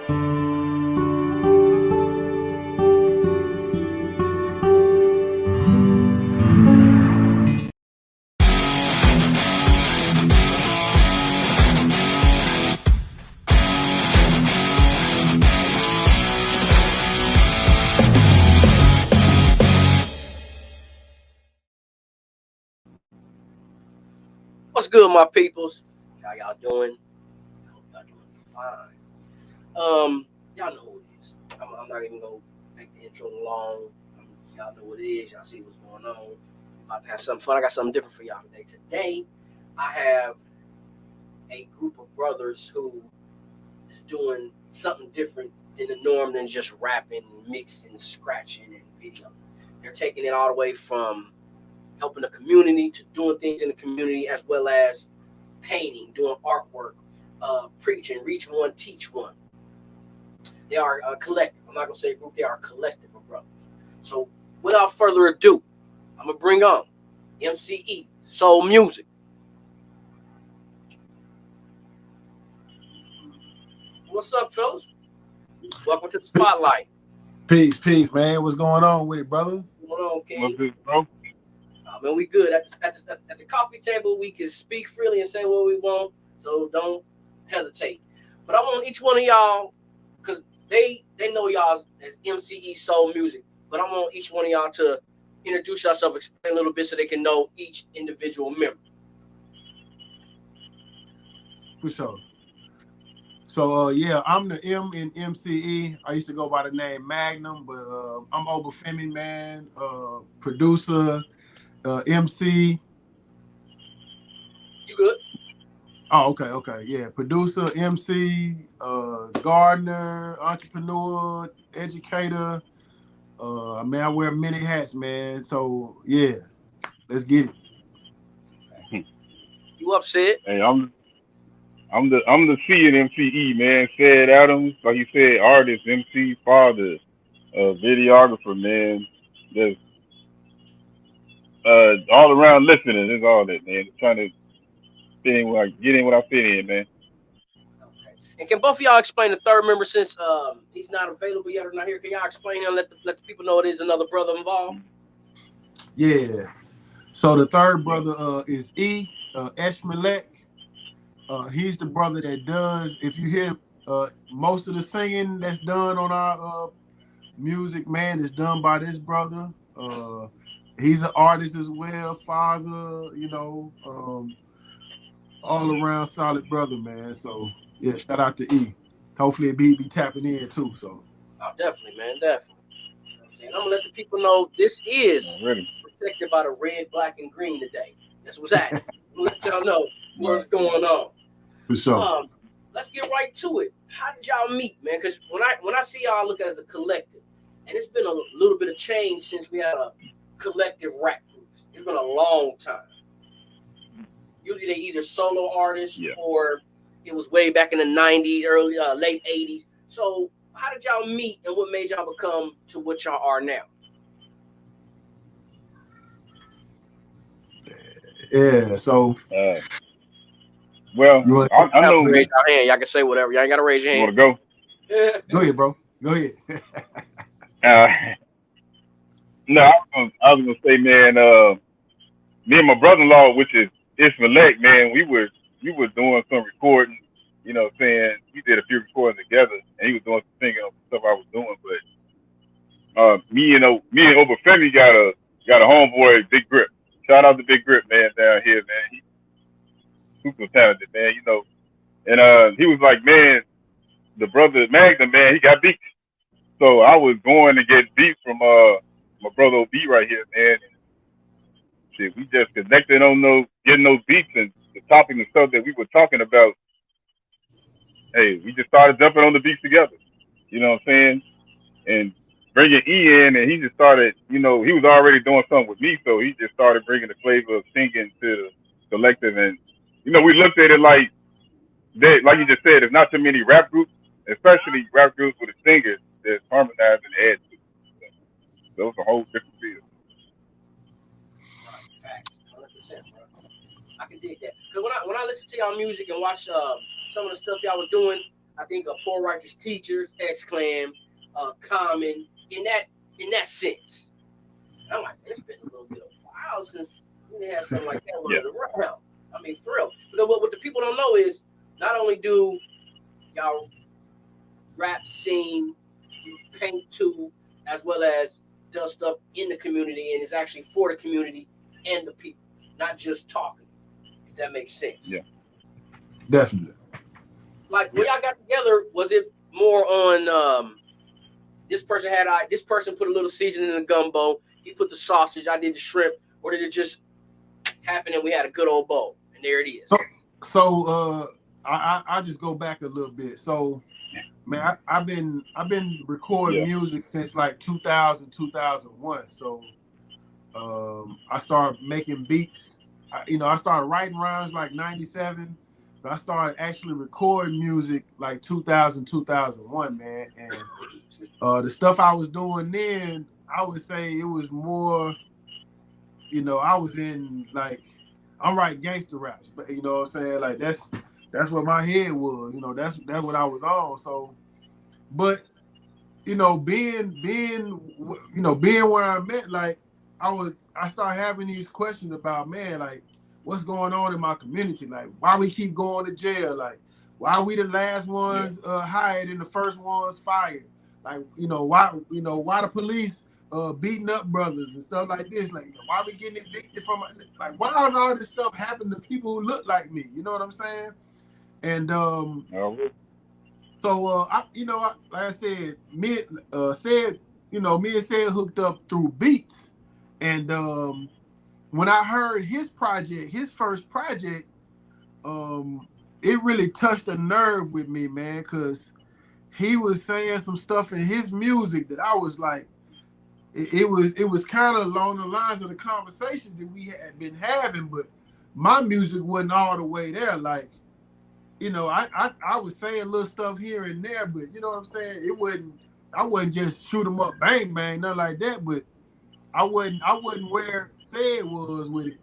What's good, my peoples? How y'all doing? I hope y'all doing fine. Y'all know who it is. I'm not even gonna make the intro long. Y'all know what it is. Y'all see what's going on. About to have something fun. I got something different for y'all today. Today, I have a group of brothers who is doing something different than the norm than just rapping, mixing, scratching, and video. They're taking it all the way from helping the community to doing things in the community, as well as painting, doing artwork, preaching, reach one, teach one. They are a collective. I'm not going to say a group. They are a collective of brothers. So without further ado, I'm going to bring on MCE Solmuzik. What's up, fellas? Welcome to the spotlight. Peace, man. What's going on with it, brother? What's going on, King? What's good, bro? Man, we good. At the coffee table, we can speak freely and say what we want, so don't hesitate. But I want each one of y'all, because they know y'all as MCE Solmuzik, but I want each one of y'all to introduce yourself, explain a little bit so they can know each individual member. For sure. So, yeah, I'm the M in MCE. I used to go by the name Magnum, but I'm Obafemi, man, producer, MC. You good? Oh, okay. Yeah, producer, MC, gardener, entrepreneur, educator. I wear many hats, man. So, yeah, let's get it. Okay. You upset? Hey, I'm the C in MCE, man. Said Adams, like you said, artist, MC, father, videographer, man. Just all around listening. Is all that, man. Just trying to get in what I fit in, man. Okay. And can both of y'all explain the third member, since he's not available yet or not here? Can y'all explain and let the people know it is another brother involved? Yeah. So the third brother is E. Eshmelek. He's the brother that does, if you hear most of the singing that's done on our music, man, is done by this brother. He's an artist as well, father, all around solid brother, man. So yeah, shout out to E. Hopefully be tapping in too. So definitely, man, definitely. You know what I'm saying? I'm gonna let the people know this is protected by the red, black, and green today. That's what's happening. Let y'all know what's going on. For sure. Let's get right to it. How did y'all meet, man? Because when I see y'all look as a collective, and it's been a little bit of change since we had a collective rap groups. It's been a long time. Usually they either solo artists or it was way back in the 90s, early late 80s. So how did y'all meet, and what made y'all become to what y'all are now? Yeah, so well, I know. Raise your hand. Y'all can say whatever. Y'all ain't gotta raise your hand. You want to go? Go ahead, bro. Go ahead. No, I was gonna say, man. Me and my brother-in-law, which is Ismailek, man, we were doing some recording. You know, saying we did a few recordings together, and he was doing some singing on stuff I was doing. But me and Obafemi got a homeboy, Big Grip. Shout out to Big Grip, man, down here, man. He's super talented, man. You know, and he was like, man, the brother Magnum, man, he got beats. So I was going to get beats from my brother OB right here, man. And shit, we just connected on getting those beats and the topic and stuff that we were talking about. Hey, we just started jumping on the beats together. You know what I'm saying? And bringing E in, and he just started, he was already doing something with me, so he just started bringing the flavor of singing to the collective. And, we looked at it like you just said, there's not too many rap groups, especially rap groups with a singer that's harmonized and adds to it. So it's a whole different field. Right, facts, 100%, bro. I can dig that. Because when I listen to y'all music and watch some of the stuff y'all was doing, I think of Poor Righteous Teachers, X-Clan, Common, in that sense. And I'm like, it's been a little bit of a while since we had something like that running around. I mean, for real. But what the people don't know is not only do y'all rap, sing, you paint too, as well as does stuff in the community and is actually for the community and the people, not just talking, if that makes sense. Yeah. Definitely. Like when y'all got together, was it more on this person put a little seasoning in the gumbo, he put the sausage, I did the shrimp, or did it just happen and we had a good old bowl and there it is? So I just go back a little bit. So man, I've been recording music since like 2000, 2001. So I started making beats. I started writing rhymes like 97, but I started actually recording music like 2000, 2001, man. And the stuff I was doing then, I would say it was more, I was in like, I'm writing gangster raps, but you know what I'm saying? Like that's what my head was, that's what I was on. So, but being where I'm at, like I started having these questions about, man, like what's going on in my community? Like why we keep going to jail? Like why we the last ones hired and the first ones fired? Like, why the police beating up brothers and stuff like this? Like why we getting evicted from, like why is all this stuff happening to people who look like me? You know what I'm saying? And so like I said, me and Said hooked up through beats, and when I heard his first project, it really touched a nerve with me, man, because he was saying some stuff in his music that I was like, it was kind of along the lines of the conversations that we had been having, but my music wasn't all the way there. Like, I was saying little stuff here and there, but you know what I'm saying? I wasn't just shoot 'em up, bang, bang, nothing like that, but I wasn't where Said was with it.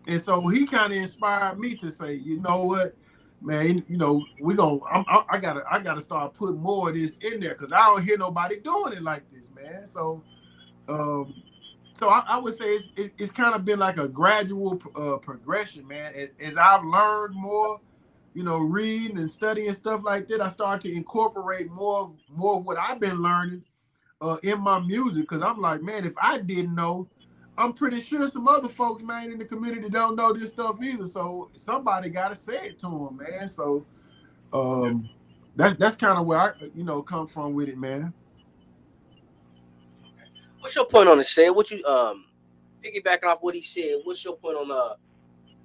And so he kind of inspired me to say, you know what, man, I gotta start putting more of this in there because I don't hear nobody doing it like this, man. So I would say it's kind of been like a gradual progression, man. As I've learned more, reading and studying stuff like that, I started to incorporate more of what I've been learning in my music. Because I'm like, man, if I didn't know, I'm pretty sure some other folks, man, in the community don't know this stuff either. So somebody got to say it to them, man. So that's kind of where I, come from with it, man. What's your point on it, Said? What you piggybacking off what he said? What's your point on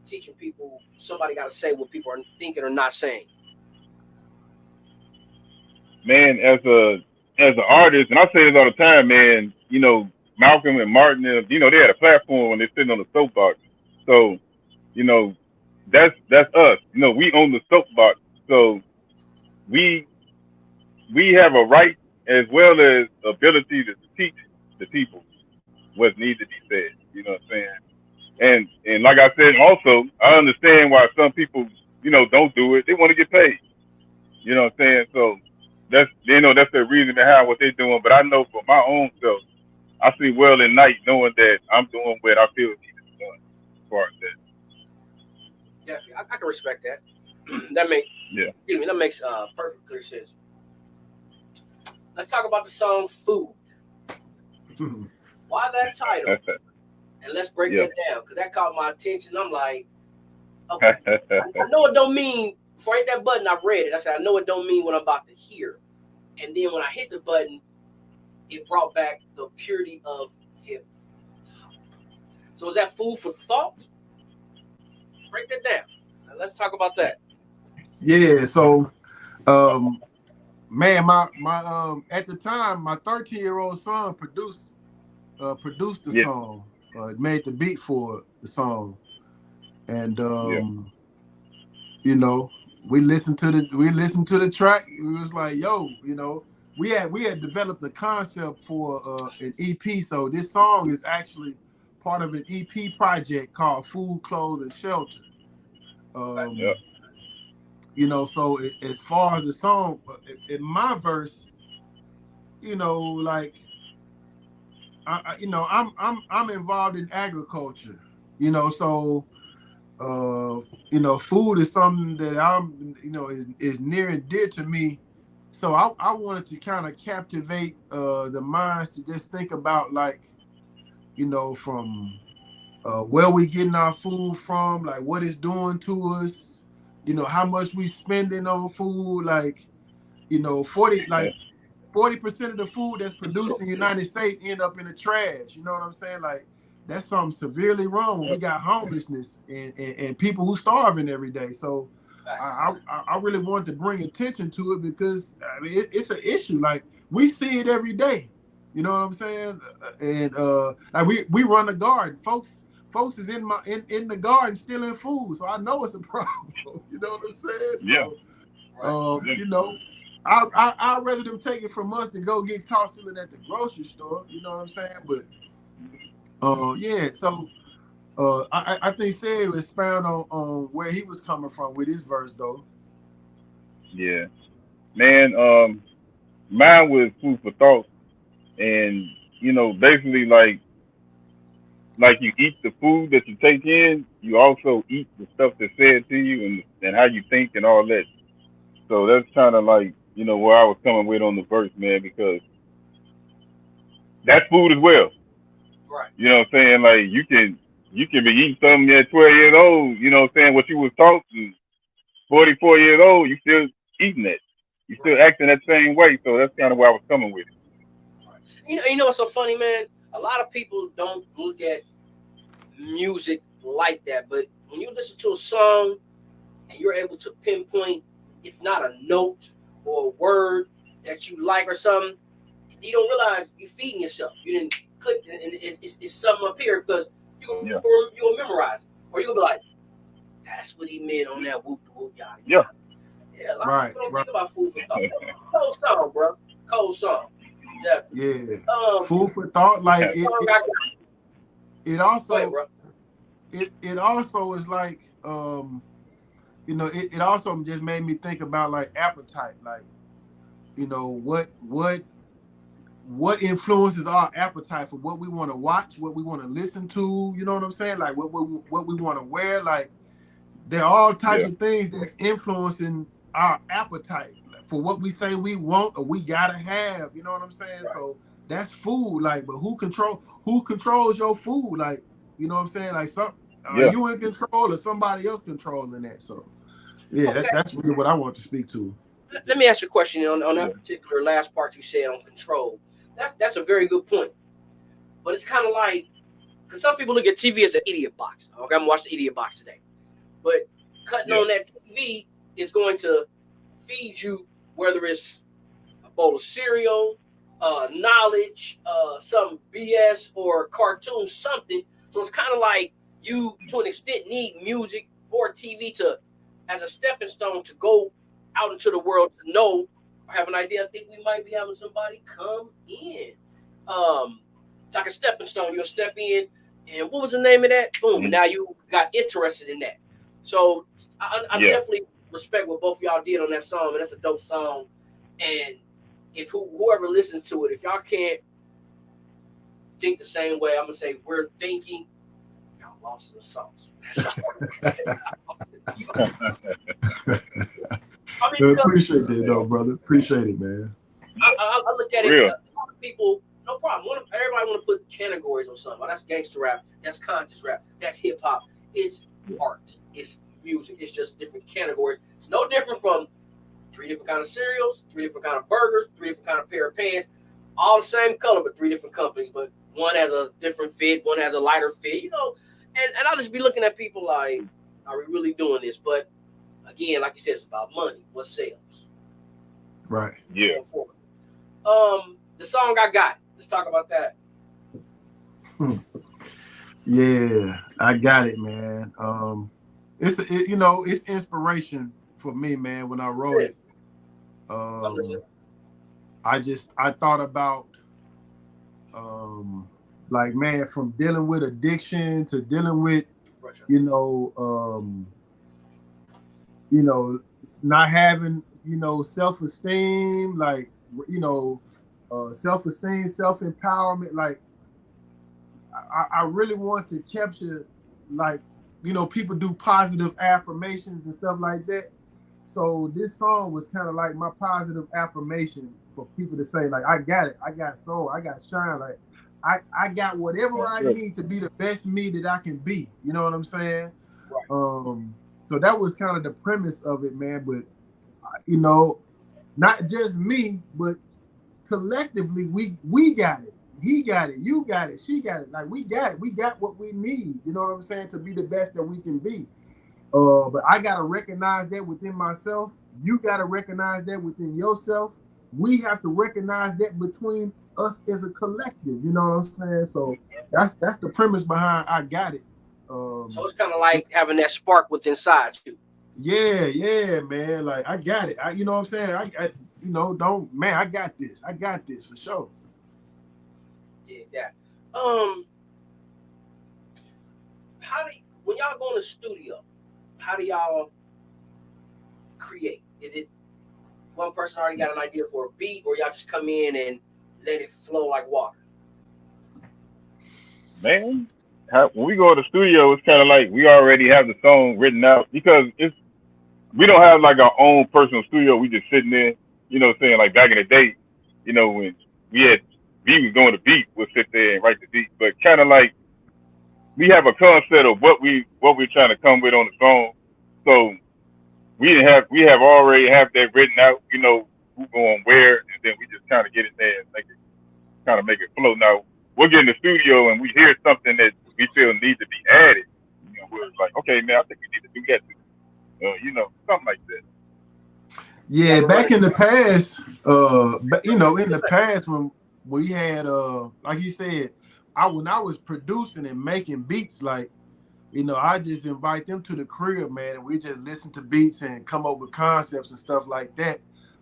teaching people somebody got to say what people are thinking or not saying? Man, as an artist, and I say this all the time, man, Malcolm and Martin, they had a platform when they're sitting on the soapbox. So, that's us. We own the soapbox. So we have a right as well as ability to teach the people what needs to be said. You know what I'm saying? And like I said, also, I understand why some people, don't do it. They want to get paid. You know what I'm saying? So that's their reason behind what they're doing. But I know for my own self, I sleep well at night knowing that I'm doing what I feel needs to be done as far as that. Definitely, I can respect that. That makes perfect clear sense. Let's talk about the song "Food." Why that title? And let's break that down because that caught my attention. I'm like, okay, I know it don't mean. Before I hit that button, I read it. I said, I know it don't mean what I'm about to hear. And then when I hit the button, it brought back the purity of hip hop. So is that food for thought? Break that down. Now let's talk about that. Yeah. So, man, my at the time, my 13-year-old son produced the song, made the beat for the song, and we listened to the track. It was like, yo, we had developed a concept for an EP. So this song is actually part of an EP project called Food, Clothes, and Shelter. You know, so as far as the song, in my verse, you know, like you know, I'm involved in agriculture. You know, so you know, food is something that you know, is near and dear to me. So I wanted to kind of captivate the minds to just think about, like, you know, from where we getting our food from, like what it's doing to us, you know, how much we spending on food, like, you know, 40% of the food that's produced in the United States end up in the trash. You know what I'm saying? Like, that's something severely wrong. We got homelessness and people who starving every day. So I really wanted to bring attention to it because I mean it's an issue. Like, we see it every day. You know what I'm saying? And like we run the garden. Folks is in the garden stealing food. So I know it's a problem. You know what I'm saying? Yeah. So you know, I'd rather them take it from us than go get caught stealing at the grocery store. You know what I'm saying? But yeah. So I think Sarah expound on where he was coming from with his verse though. Yeah. Man, mine was food for thought, and you know, basically like you eat the food that you take in, you also eat the stuff that's said to you and how you think and all that. So that's kind of like, you know, where I was coming with on the verse, man, because that's food as well. Right. You know what I'm saying? Like you can be eating something at 12 years old, you know what I'm saying, what you was taught, and 44 years old, you still eating it. You still Right. acting that same way. So that's kind of where I was coming with it. Right. You know what's so funny, man? A lot of people don't look at music like that, but when you listen to a song and you're able to pinpoint, if not a note or a word that you like or something, you don't realize you're feeding yourself. You didn't click, and it's something up here because Yeah. you'll memorize it, or you'll be like, "That's what he meant on that whoop whoop yada Yeah. yada." Yeah, a lot of Right, people don't right. think about food for thought. Cold song, bro. Cold song, definitely. Yeah. Food for thought. Like The song I got. it Go ahead, also bro. it also is like you know, it also just made me think about like appetite. Like, you know, what influences our appetite for what we want to watch, what we want to listen to, you know what I'm saying? Like what we want to wear. Like, there are all types Yeah. of things that's influencing our appetite for what we say we want or we gotta have. You know what I'm saying? Right. So that's food. Like, but who controls your food? Like, you know what I'm saying? Like, are Yeah. you in control or somebody else controlling that? So yeah, Okay. that's really what I want to speak to. Let me ask you a question on Yeah. that particular last part you said on control. That's a very good point. But it's kind of like, because some people look at TV as an idiot box. Okay, I'm gonna watch the idiot box today. But cutting Yeah. on that TV is going to feed you, whether it's a bowl of cereal, knowledge, some BS or cartoon, something. So it's kind of like you, to an extent, need music or TV to as a stepping stone to go out into the world to know or have an idea. I think we might be having somebody come in. Um, like a stepping stone. You'll step in, and what was the name of that? Boom. And Mhm. now you got interested in that. So I Yeah. definitely respect what both of y'all did on that song, and that's a dope song. And if whoever listens to it, if y'all can't think the same way, I'm gonna say we're thinking. Y'all lost in the sauce. That's all I'm gonna say. I mean, because Appreciate that though, brother. Appreciate it, man. I look at For it. real. A lot of people, no problem. Everybody want to put categories on something. Oh, that's gangster rap. That's conscious rap. That's hip hop. It's art. It's music. It's just different categories. It's no different from three different kind of cereals, three different kind of burgers, three different kind of pair of pants, all the same color, but three different companies. But one has a different fit, one has a lighter fit. You know, and I'll just be looking at people like, are we really doing this? But again, like you said, it's about money. What sells? Right. Yeah. Going forward. The song I got. Let's talk about that. Yeah, I got it, man. You know, it's inspiration for me, man. When I wrote it, I thought about like, man, from dealing with addiction to dealing with, you know, not having, self-esteem, like, self-esteem, self-empowerment. Like, I really want to capture, like, people do positive affirmations and stuff like that. So this song was kind of like my positive affirmation for people to say, like, I got it, I got soul, I got shine, like I got whatever I need to be the best me that I can be. You know what I'm saying? Right. So that was kind of the premise of it, man. But not just me, but collectively, we got it. He got it. You got it. She got it. Like, we got it. We got what we need. You know what I'm saying? To be the best that we can be. But I gotta recognize that within myself. You gotta recognize that within yourself. We have to recognize that between us as a collective. You know what I'm saying? So that's the premise behind I got it. So it's kind of like having that spark within inside you. Yeah, man. Like, I got it. You know what I'm saying? I I got this. I got this for sure. Yeah. When y'all go in the studio, how do y'all create? Is it one person already got an idea for a beat, or y'all just come in and let it flow like water? Man, when we go to the studio, it's kind of like we already have the song written out because we don't have like our own personal studio. We just sitting there, saying, like back in the day, when we had B was doing the beat, we'll sit there and write the beat. But kind of like we have a concept of what we're trying to come with on the song. So we have already have that written out, who going where, and then we just kind of get in there and make it flow. Now we'll get in the studio and we hear something that we feel needs to be added. We're like, okay, man, I think we need to do that too. Something like that. Yeah, back in the past, in the past when we had, like you said, when I was producing and making beats, like, I just invite them to the crib, man, and we just listen to beats and come up with concepts and stuff like that.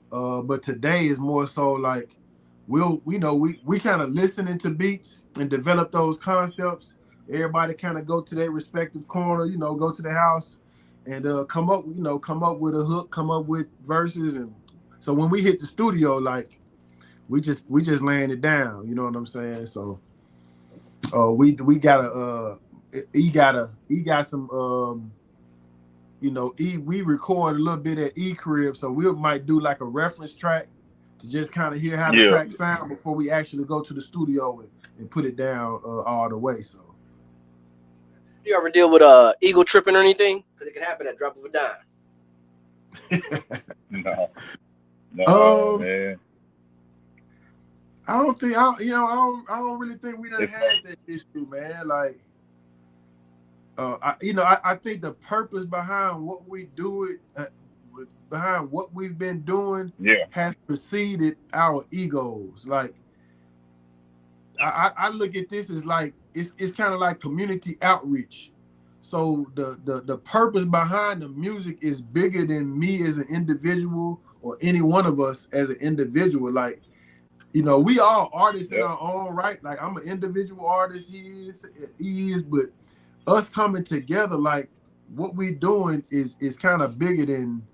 But today is more so like we kind of listening to beats and develop those concepts. Everybody kind of go to their respective corner, go to the house and come up with a hook, come up with verses. And so when we hit the studio, like, we just laying it down, you know what I'm saying? So we gotta he got some we record a little bit at E crib, so we might do like a reference track to just kind of hear how the track sound before we actually go to the studio and put it down all the way. So you ever deal with ego tripping or anything? Because it can happen at drop of a dime. No, man. I don't don't really think we done had that issue, man. Like, I think the purpose behind what we do behind what we've been doing, has preceded our egos. Like, I look at this as like it's kind of like community outreach. So the purpose behind the music is bigger than me as an individual or any one of us as an individual. Like, we all artists in our own right. Like, I'm an individual artist, he is, but us coming together, like, what we doing is kind of bigger than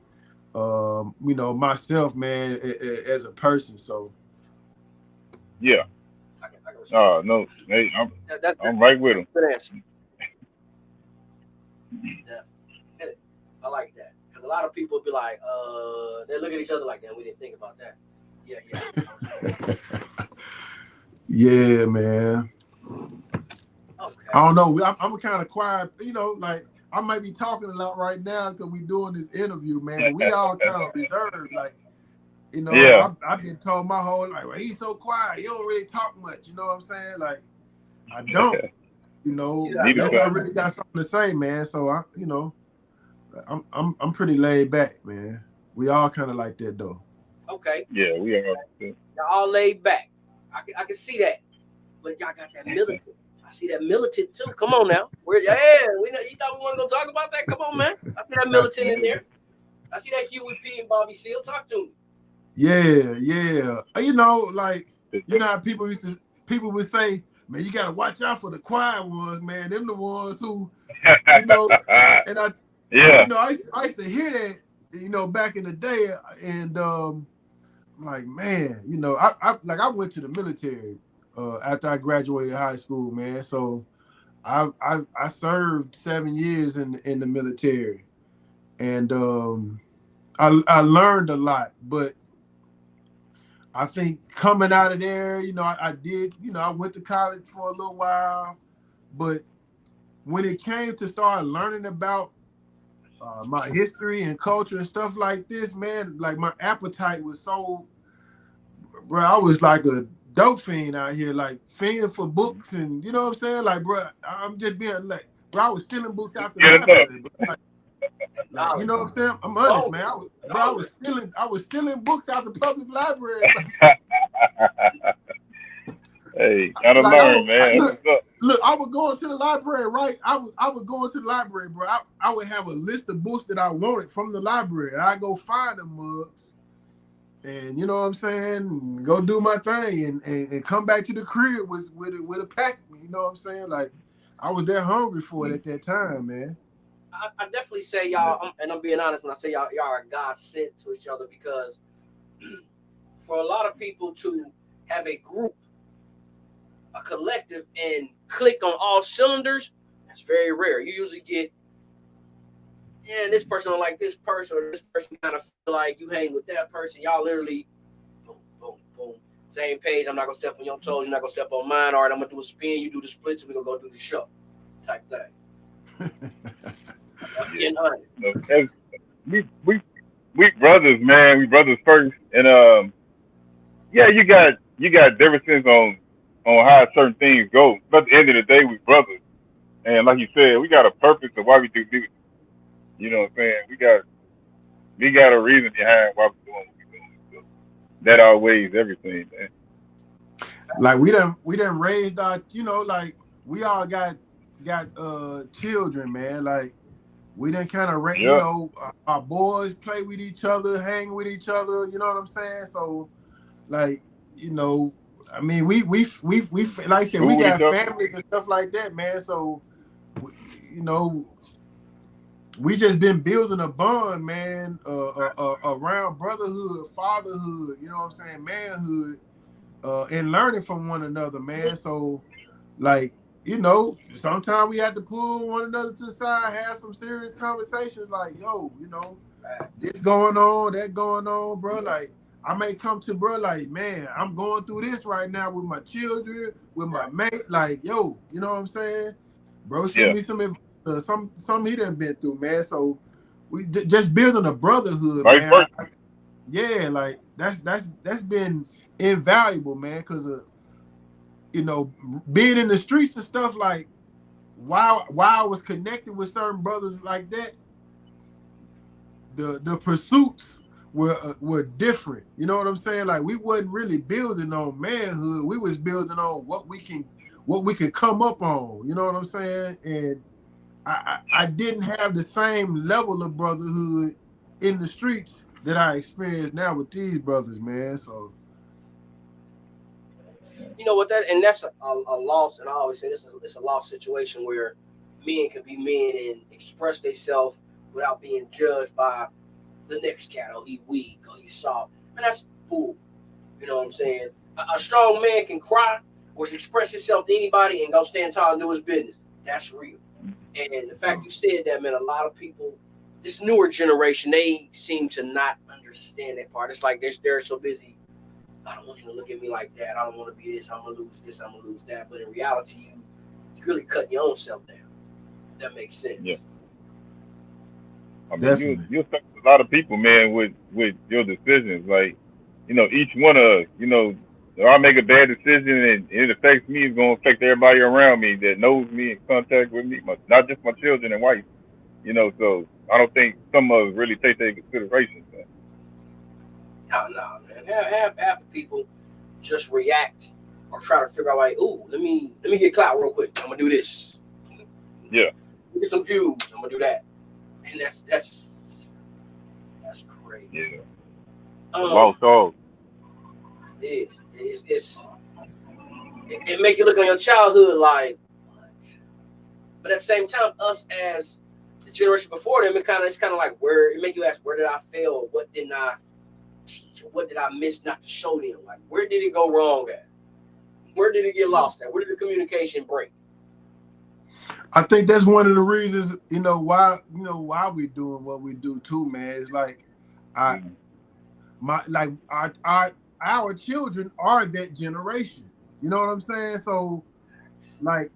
myself, man, as a person. So yeah. No, hey, I'm right with him. Good answer. Yeah. I like that, because a lot of people be like, they look at each other like, "Damn, we didn't think about that." Yeah. Yeah, man. Okay. I don't know. I'm kind of quiet, like, I might be talking a lot right now because we doing this interview, man. But we all kind of reserved, like, I've been told my whole life, well, he's so quiet, he don't really talk much. You know what I'm saying? Like, I don't. Unless I really got something to say, man. So I'm pretty laid back, man. We all kind of like that, though. Okay. Yeah, we are. Y'all all laid back. I can see that, but y'all got that militant. I see that militant too. Come on now. We know you thought we weren't gonna talk about that. Come on, man. I see that militant in there. I see that Huey P and Bobby Seale. Talk to me. Yeah. Like, how people would say, man, you gotta watch out for the quiet ones, man. Them the ones who, and I used to hear that, you know, back in the day, and like, man, you know, I went to the military after I graduated high school, man. So I served 7 years in the military, and I learned a lot. But I think coming out of there, you know, I did, you know, I went to college for a little while, but when it came to start learning about my history and culture and stuff like this, man, like my appetite was so, bro, I was like a dope fiend out here, like fiending for books, and you know what I'm saying, like, bro, I'm just being like, bro, I was stealing books out the Get enough. library, bro. Like, you know what I'm saying? I'm honest, man. I was stealing books out the public library. Hey, gotta Like learn, man. That's what's up. look, I would go into the library, right? I would go into the library, bro. I would have a list of books that I wanted from the library. I go find them mugs, and you know what I'm saying, go do my thing, and come back to the crib with a pack. You know what I'm saying? Like, I was that hungry for it at that time, man. I definitely say y'all, and I'm being honest when I say y'all are God sent to each other, because for a lot of people to have a group, a collective, and click on all cylinders, that's very rare. You usually get, yeah, this person don't like this person, or this person kind of feel like you hang with that person. Y'all literally, boom, boom, boom, same page. I'm not gonna step on your toes. You're not gonna step on mine. All right, I'm gonna do a spin. You do the splits, and we're gonna go do the show, type thing. You know, we brothers, man. We brothers first, and yeah, you got differences on how certain things go. But at the end of the day, we brothers, and like you said, we got a purpose of why we do music. You know what I'm saying? We got a reason behind why we're doing what we're doing. So that outweighs everything, man. Like we done raised our, you know, like we all got children, man. Like we done kind of, you Yeah, know, our boys play with each other, hang with each other. You know what I'm saying? So, like, you know, I mean, we like I said, we school with each got other. families and stuff like that, man. So, you know, we just been building a bond, man, around brotherhood, fatherhood. You know what I'm saying? Manhood, and learning from one another, man. So, like, you know, sometimes we have to pull one another to the side, have some serious conversations, like, yo, you know, this going on, that going on, bro. Like, I may come to bro, like, man, I'm going through this right now with my children, with my mate, like, yo, you know what I'm saying? Bro, shoot Yeah, me some he done been through, man. So we just building a brotherhood, vice man. versa. Yeah, like that's been invaluable, man, because you know, being in the streets and stuff, like while I was connected with certain brothers like that, the pursuits were different. You know what I'm saying? Like we wasn't really building on manhood. We was building on what we can come up on. You know what I'm saying? And I didn't have the same level of brotherhood in the streets that I experience now with these brothers, man. So You know what, that's a loss, and I always say it's a lost situation where men can be men and express themselves without being judged by the next cat. Oh, he weak, or he soft, and that's bull. You know what I'm saying? A strong man can cry or express himself to anybody and go stand tall and do his business. That's real. And the fact you said that, man, a lot of people, this newer generation, they seem to not understand that part. It's like they're so busy. I don't want him to look at me like that. I don't want to be this. I'm gonna lose this. I'm gonna lose that. But in reality, you really cutting your own self down. If that makes sense. Yeah. I mean, definitely. you affect a lot of people, man, with your decisions. Like, you know, each one of us, you know, if I make a bad decision and it affects me, it's gonna affect everybody around me that knows me, in contact with me, not just my children and wife. You know, so I don't think some of us really take that into consideration. Man. No, man. Half the people just react or try to figure out like, ooh, let me get clout real quick. I'm gonna do this. Yeah. Get some views. I'm gonna do that. And that's crazy. Yeah. Lost dog. It make you look on your childhood like what? But at the same time, us as the generation before them, it's kind of like where it make you ask, where did I fail? Or what didn't I teach? Or what did I miss not to show them? Like, where did it go wrong at? Where did it get lost at? Where did the communication break? I think that's one of the reasons, why we doing what we do too, man. It's like our children are that generation. You know what I'm saying? So like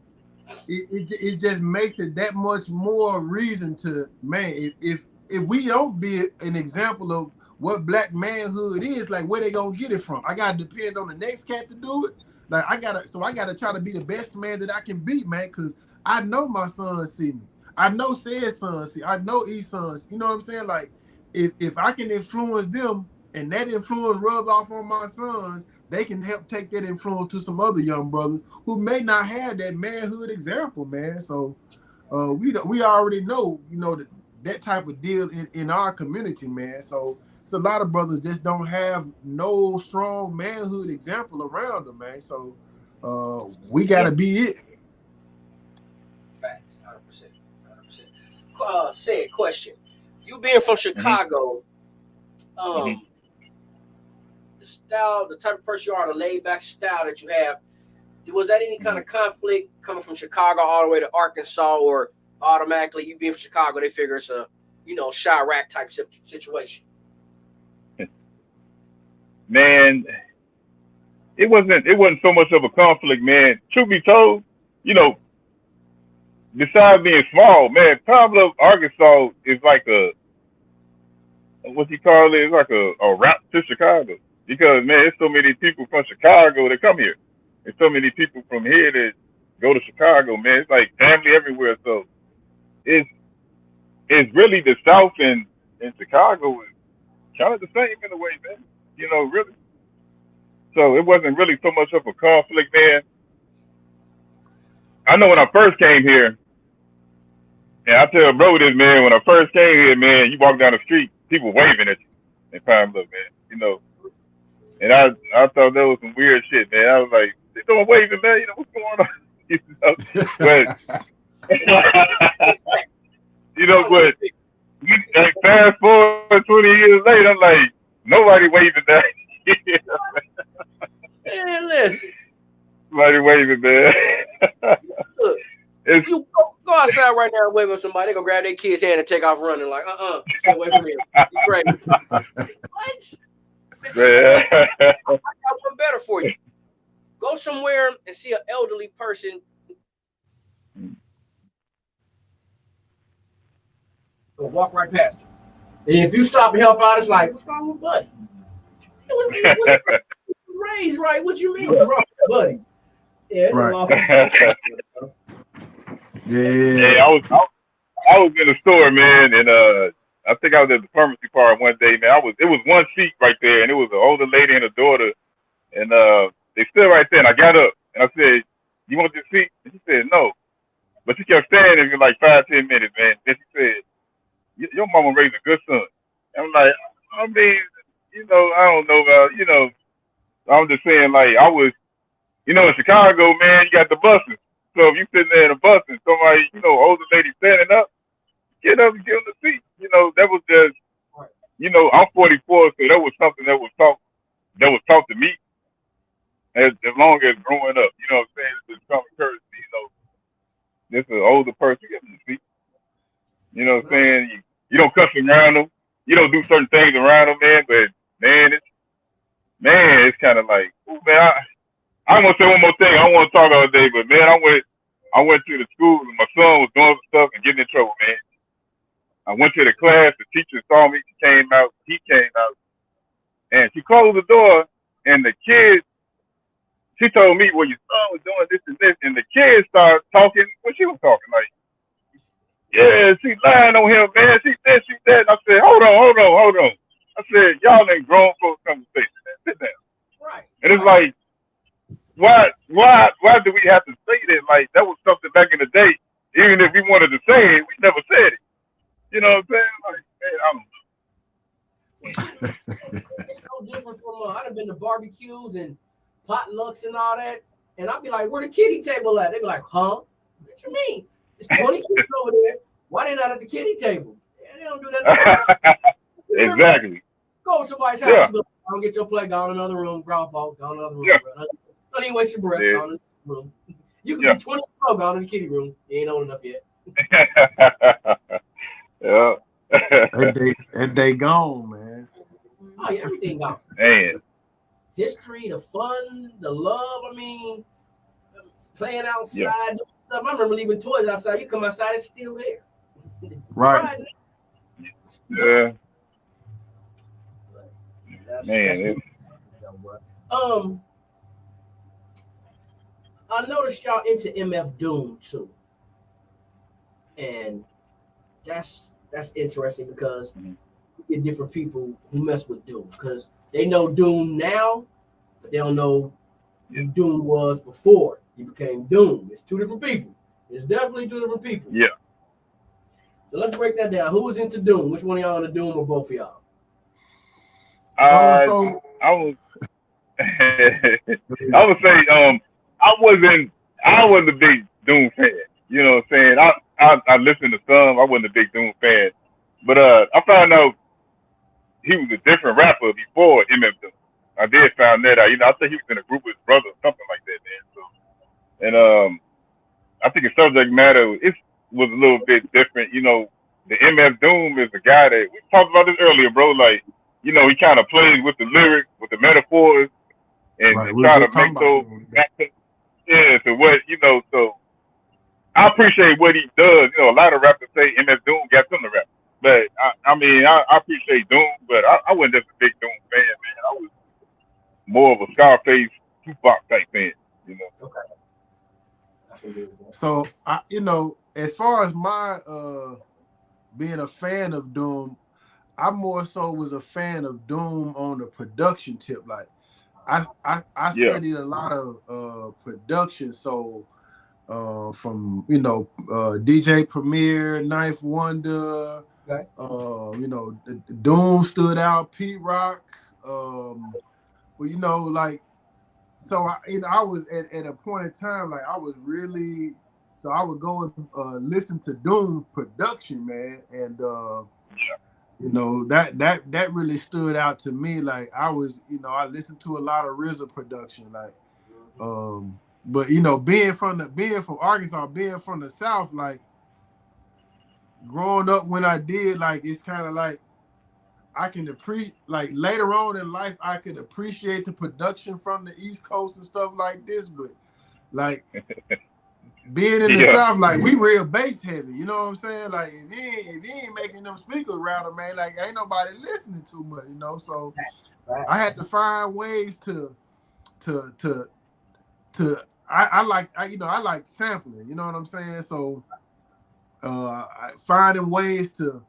it just makes it that much more reason to, man, if we don't be an example of what black manhood is, like where they gonna get it from? I gotta depend on the next cat to do it. Like I gotta try to be the best man that I can be, man, because I know my sons see me. I know said sons see. I know E sons. You know what I'm saying? Like if I can influence them and that influence rub off on my sons, they can help take that influence to some other young brothers who may not have that manhood example, man. So we already know, that type of deal in our community, man. So it's a lot of brothers just don't have no strong manhood example around them, man. So we gotta be it. Facts, 100%. Said question. You being from Chicago, the type of person you are, the laid back style that you have, was that any kind of conflict coming from Chicago all the way to Arkansas, or automatically you being from Chicago, they figure it's a, Chirac type situation? Man, it wasn't so much of a conflict, man. Truth be told, besides being small, man, Pablo, Arkansas is like what you call it? It's like a route to Chicago. Because, man, there's so many people from Chicago that come here. There's so many people from here that go to Chicago, man. It's like family everywhere. So it's really the South and Chicago is kind of the same in a way, man. Really. So it wasn't really so much of a conflict, man. I know when I first came here, and I tell bro this, man, when I first came here, man, you walk down the street, people waving at you in Pine Bluff, man. And I thought that was some weird shit, man. I was like, they doing waving, man. What's going on? But but like, fast forward 20 years later, I'm like, nobody waving that. Man, listen. Nobody waving, man. Look, you go outside right now and wave at somebody, they're gonna grab their kid's hand and take off running like, stay away from me. You crazy. What? Man, I got one better for you. Go somewhere and see an elderly person. Go walk right past her. And if you stop and help out, it's like, what's wrong with Buddy? Raised right? What you mean, what's wrong with Buddy? Yeah, it's right. Yeah, I was in the store, man, and I think I was at the pharmacy part one day, man. It was one seat right there, and it was an older lady and a daughter, and they stood right there, and I got up and I said, "You want this seat?" And she said, "No," but she kept standing there for like 5-10 minutes, man. Then she said, "Your mama raised a good son." And I'm like, I mean, I don't know about, I'm just saying, like, I was, in Chicago, man, you got the buses. So if you sitting there in a bus and somebody, older lady standing up, get up and give them the seat. That was just, I'm 44, so that was something that was taught to me as long as growing up. You know what I'm saying? It's just common courtesy, Just an older person, give them the seat. You know what I'm saying? You don't cuss around them. You don't do certain things around them, man. But man, it's kind of like, ooh, man. I'm gonna say one more thing. I don't want to talk all day, but man, I went to the school and my son was doing some stuff and getting in trouble, man. I went to the class. The teacher saw me. He came out, and she closed the door. And the kid, she told me, "Well, your son was doing this and this," and the kid started talking. Well, she was talking like, "Yeah, she lying on him, man. She this, she that." And I said, "Hold on." I said, "Y'all ain't grown folks conversation, man. Sit down." Right. And it's like, why do we have to say that? Like, that was something back in the day. Even if we wanted to say it, we never said it. You know what I'm saying? Like, man, it's no different from I'd have been to barbecues and potlucks and all that, and I'd be like, "Where the kiddie table at?" They'd be like, "Huh? What you mean? There's 20 kids over there. Why they not at the kiddie table? Yeah, they don't do that. Exactly. Go to somebody's house. Yeah. You go, don't get your plate. Go in another room. Ground fault. Go in another room. Yeah. Bro. Don't even waste your breath. Yeah. Go in the room. You can Yeah. be 20 years old in the kiddie room. You ain't old enough yet. Yeah. That day gone, man. Oh yeah, everything gone. Man. History, the fun, the love. I mean, playing outside. Yeah. Stuff. I remember leaving toys outside. You come outside, it's still there. Right. Yeah. That's Man. I noticed y'all into MF Doom too, and that's interesting because you get different people who mess with Doom because they know Doom now, but they don't know who Doom was before he became Doom. It's two different people. It's definitely two different people. Yeah. So let's break that down. Who was into Doom? Which one of y'all into Doom or both of y'all? I would I would say I wasn't a big Doom fan. You know what I'm saying? I listened to some. I wasn't a big Doom fan. But I found out he was a different rapper before MF Doom. I did find that out. You know, I think he was in a group with his brother, something like that, man. So and I think the subject matter was a little bit different. You know, the MF Doom is the guy that we talked about this earlier, bro. Like, you know, he kind of plays with the lyrics, with the metaphors, and Right. try to make those. Yeah. So what you know? So I appreciate what he does. You know, a lot of rappers say MF Doom got some to rap, but I mean, I appreciate Doom, but I wasn't just a big Doom fan, man. I was more of a Scarface, Tupac type fan. You know. Okay. So you know, as far as my being a fan of Doom, I more so was a fan of Doom on the production tip. Like I studied a lot of production, so from you know DJ Premier, Knife Wonder, okay. You know, Doom stood out, Pete Rock, well, you know, like. So I was at a point in time like I was really, so I would go and listen to Doom production, man, and you know that really stood out to me. Like I was, you know, I listened to a lot of RZA production, like, but you know, being from Arkansas, being from the South, like growing up when I did, like it's kind of like. I can appreciate, like later on in life, I could appreciate the production from the East Coast and stuff like this, but like being in the South, like we real bass heavy, you know what I'm saying? Like if you ain't making them speakers rattle, man, like ain't nobody listening too much, you know. So I had to find ways to I like sampling, you know what I'm saying? So finding ways to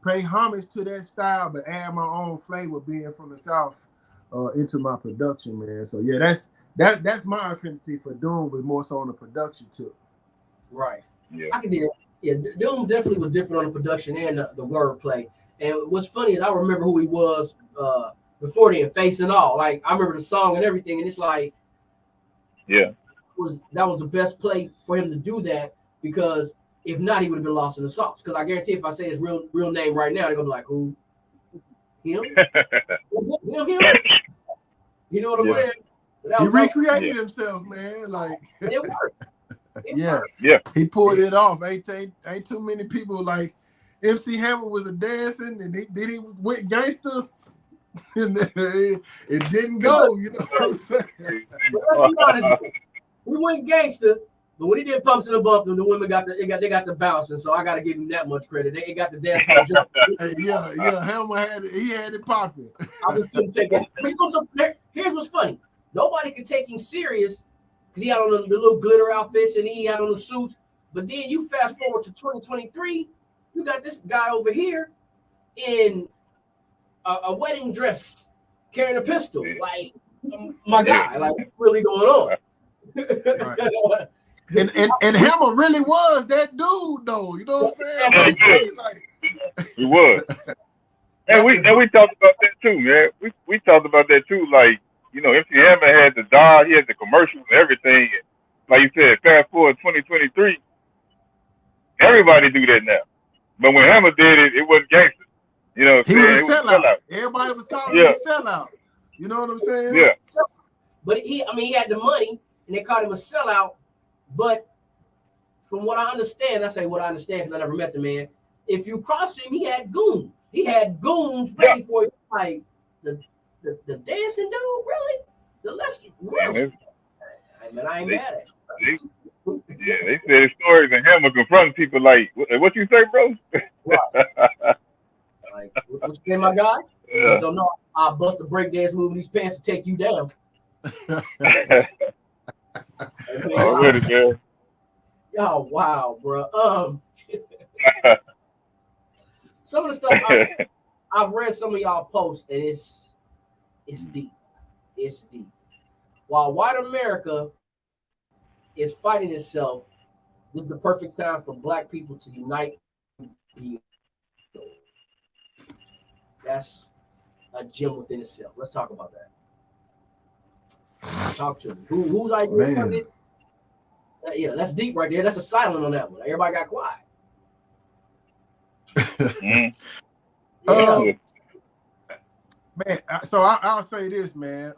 pay homage to that style, but add my own flavor, being from the South, into my production, man. So yeah, that's my affinity for Doom, was more so on the production too. Right. Yeah. I can do that. Yeah, Doom definitely was different on the production and the wordplay. And what's funny is I remember who he was before then, Face and All. Like I remember the song and everything, and it's like, that was the best play for him to do that, because if not, he would have been lost in the sauce. Because I guarantee if I say his real name right now, they're gonna be like, who? Him? Him? You know what I'm saying? So he recreated himself, man. Like it worked. Yeah. He pulled it off. Ain't too many people like MC Hammer was a dancing, and then he went gangsters, and it didn't go. You know what I'm saying? Let's be honest. We went gangster. But when he did Pumps in the Bump, the women got the bounce, and so I got to give him that much credit. They got the dance. Hammer had it popping. I just couldn't take it. But you know, so here's what's funny: nobody could take him serious because he had on the little glitter outfits and he had on the suits. But then you fast forward to 2023, you got this guy over here in a wedding dress, carrying a pistol. Like, my guy, like, what's really going on? Right. And Hammer really was that dude, though. You know what I'm saying? He was. And we talked about that too, man. We talked about that too. Like, you know, MC Hammer had the dog, he had the commercials and everything. And like you said, fast forward 2023, everybody do that now. But when Hammer did it, it wasn't gangster. You know what I'm He was saying? a It was sellout. Everybody was calling him a sellout. You know what I'm saying? Yeah. So, but he had the money, and they called him a sellout. But from what I understand, I say what I understand because I never met the man. If you cross him, he had goons. He had goons ready for you, like the dancing dude, really? The Lesky, really? Man, I ain't mad at you. They said stories and Hammer confronting people like, what you say, bro? Right. Like, what you say, my guy? You Yeah. just don't know. I'll bust a breakdance move in these pants to take you down. Already, man. Y'all, wow, bro. Some of the stuff I've read some of y'all posts, and it's deep. It's deep. While white America is fighting itself, this is the perfect time for black people to unite. That's a gem within itself. Let's talk about that. Talk to me. Whose idea was it? Yeah, that's deep right there. That's a silent on that one. Everybody got quiet. Yeah. Man, so I'll say this, man.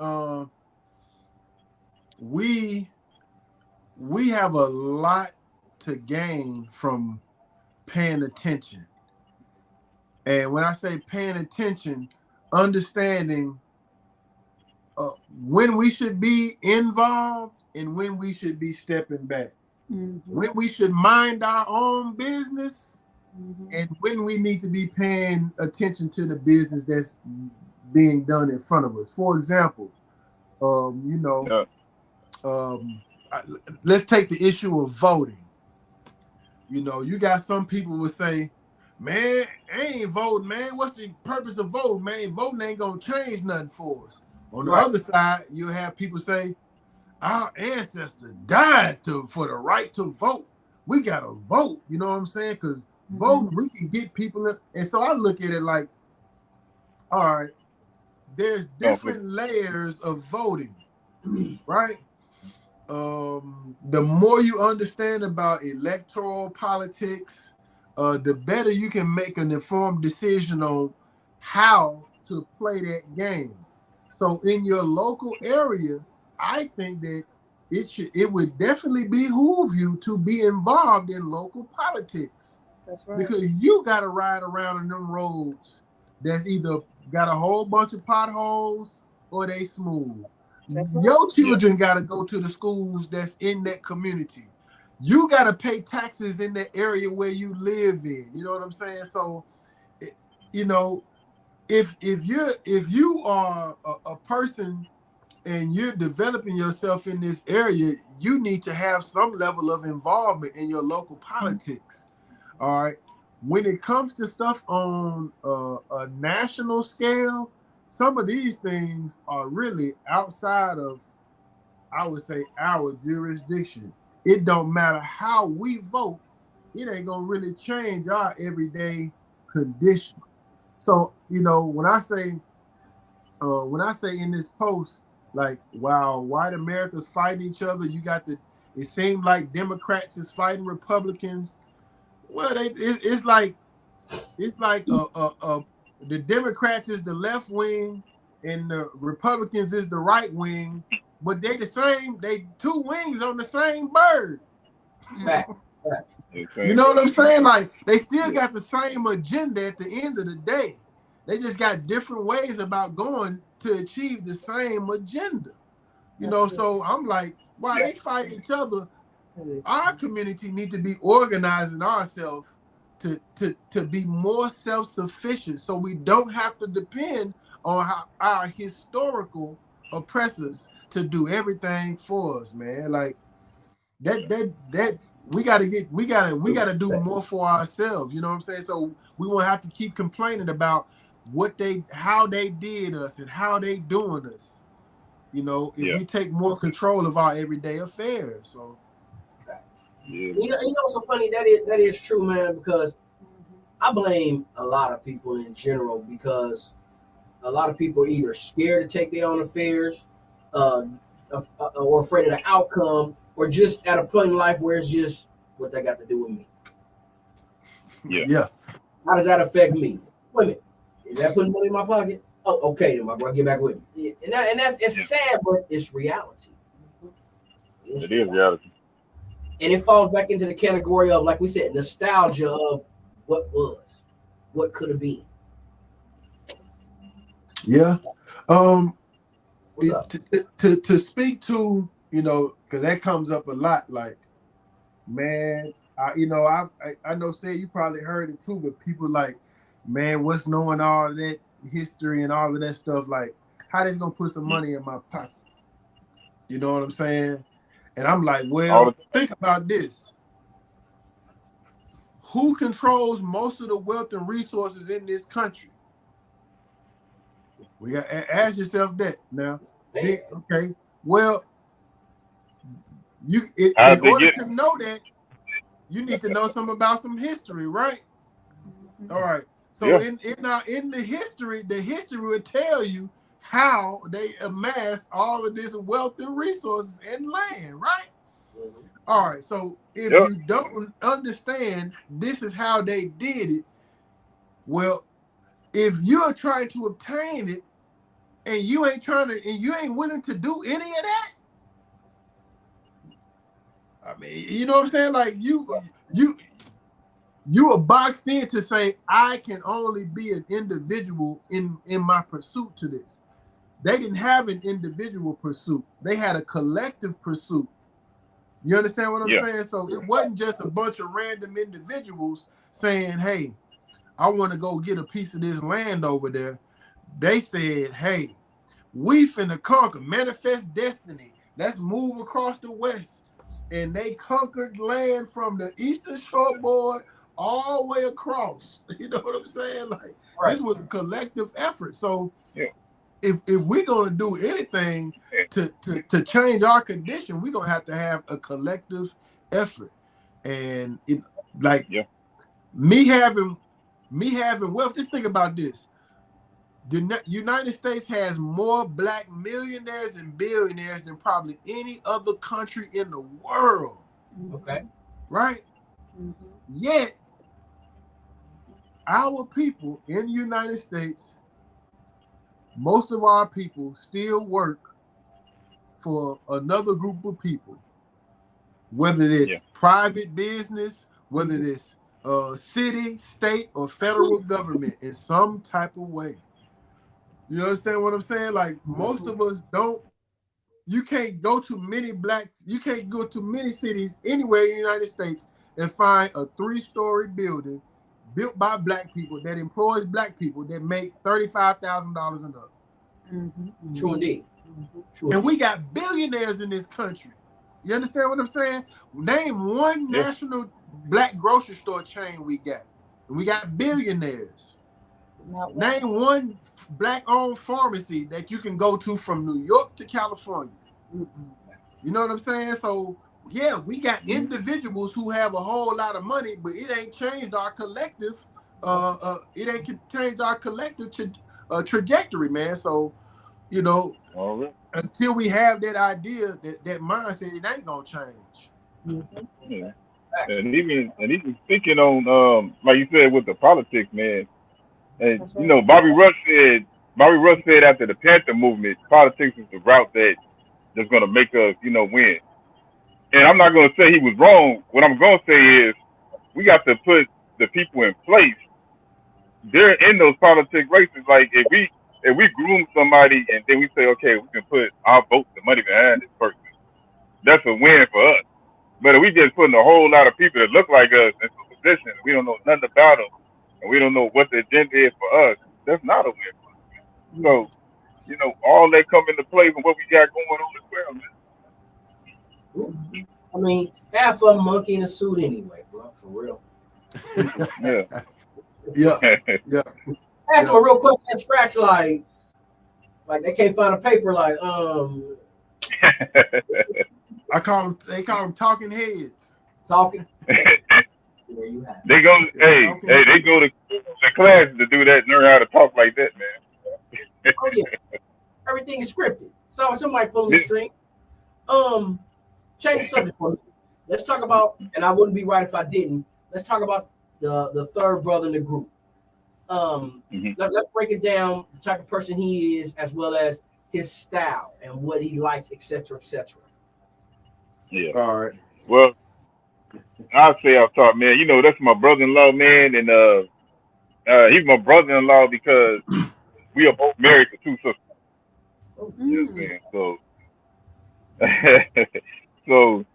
We have a lot to gain from paying attention. And when I say paying attention, understanding when we should be involved and when we should be stepping back. When we should mind our own business and when we need to be paying attention to the business that's being done in front of us. For example, let's take the issue of voting. You know, you got some people would say, man, I ain't voting, man. What's the purpose of voting, man? Voting ain't gonna change nothing for us. On the other side, you have people say, our ancestors died for the right to vote. We gotta vote. You know what I'm saying? Because voting, we can get people in. And so I look at it like, all right, there's different layers of voting, right? The more you understand about electoral politics, the better you can make an informed decision on how to play that game. So in your local area, I think that it would definitely behoove you to be involved in local politics. That's right. Because you got to ride around in them roads that's either got a whole bunch of potholes or they smooth. Your children got to go to the schools that's in that community. You got to pay taxes in that area where you live in. You know what I'm saying? So, you know, if you are a person and you're developing yourself in this area, you need to have some level of involvement in your local politics. All right. When it comes to stuff on a national scale, some of these things are really outside of, I would say, our jurisdiction. It don't matter how we vote, it ain't gonna really change our everyday condition. So, you know, when I say in this post, like, while white America's fighting each other, you got it seemed like Democrats is fighting Republicans. Well, it's like the Democrats is the left wing and the Republicans is the right wing, but they the same. They two wings on the same bird. Facts. You know what I'm saying? Like, they still got the same agenda at the end of the day. They just got different ways about going to achieve the same agenda. You know, so I'm like, while they fight each other, our community need to be organizing ourselves to be more self-sufficient, so we don't have to depend on our historical oppressors to do everything for us, man. Like that we gotta do more for ourselves. You know what I'm saying? So we won't have to keep complaining about how they did us and how they doing us. You know, if we take more control of our everyday affairs. So. You know what's so funny? That is true, man, because I blame a lot of people in general, because a lot of people are either scared to take their own affairs, or afraid of the outcome, or just at a point in life where it's just what they got to do with me. Yeah. How does that affect me? Wait a minute. Is that putting money in my pocket? Oh, okay, then my brother, get back with me. And that it's sad, but it's reality. It is reality. And it falls back into the category of, like we said, nostalgia of what was, what could have been. Yeah. What's up? To speak to, because that comes up a lot. Like, man, I know, say you probably heard it too, but people like, man, what's knowing all of that history and all of that stuff? Like, how they gonna put some money in my pocket? You know what I'm saying? And I'm like, well, think about this. Who controls most of the wealth and resources in this country? We got to ask yourself that now. Okay. Well, in order to know that, you need to know something about some history, right? All right. So in the history would tell you how they amassed all of this wealth and resources and land, right? All right. So if you don't understand this is how they did it, well, if you're trying to obtain it and you ain't willing to do any of that, I mean, you know what I'm saying? Like you are boxed in to say, I can only be an individual in my pursuit to this. They didn't have an individual pursuit. They had a collective pursuit. You understand what I'm saying? So it wasn't just a bunch of random individuals saying, hey, I want to go get a piece of this land over there. They said, hey, we finna conquer, manifest destiny. Let's move across the West. And they conquered land from the Eastern Shoreboard all the way across. You know what I'm saying? Like, this was a collective effort. So if we're gonna do anything to change our condition, we're gonna have a collective effort. And me having wealth, just think about this. The United States has more black millionaires and billionaires than probably any other country in the world. Okay. Right? Mm-hmm. Yet, our people in the United States, most of our people still work for another group of people, whether it's private business, whether it's city, state, or federal government in some type of way. You understand what I'm saying? Like, most of us don't. You can't go to many cities anywhere in the United States and find a 3-story building built by black people that employs black people that make $35,000 and up. Mm-hmm. True indeed. Mm-hmm. And we got billionaires in this country. You understand what I'm saying? Name one national black grocery store chain we got. And we got billionaires. Name one black-owned pharmacy that you can go to from New York to California. You know what I'm saying? So, we got individuals who have a whole lot of money, but it ain't changed our collective. Trajectory, man. So, until we have that idea, that mindset, it ain't gonna change. Mm-hmm. Yeah. And even speaking on, like you said, with the politics, man. And Bobby Rush said after the Panther movement, politics is the route that's going to make us, win. And I'm not going to say he was wrong. What I'm going to say is we got to put the people in place. They're in those politics races. Like if we groom somebody and then we say, okay, we can put our votes and money behind this person, that's a win for us. But if we just putting a whole lot of people that look like us in some positions, we don't know nothing about them, and we don't know what the agenda is for us, that's not a win. So, all that come into play from what we got going on as well, man. I mean, half of a monkey in a suit anyway, bro, for real. Yeah. Ask them a real question and scratch, like they can't find a paper, like they call them talking heads. Talking. There you have it. They go, they go to class to do that, learn how to talk like that, man. Oh yeah, everything is scripted. So somebody pulling the string. Change the subject for me. Let's talk about, and I wouldn't be right if I didn't. Let's talk about the third brother in the group. Let's break it down, the type of person he is, as well as his style and what he likes, etc., etc. Yeah. All right. Well, I'll say off top, man. You know, that's my brother-in-law, man, and he's my brother-in-law because we are both married to two sisters. You know what I'm saying? So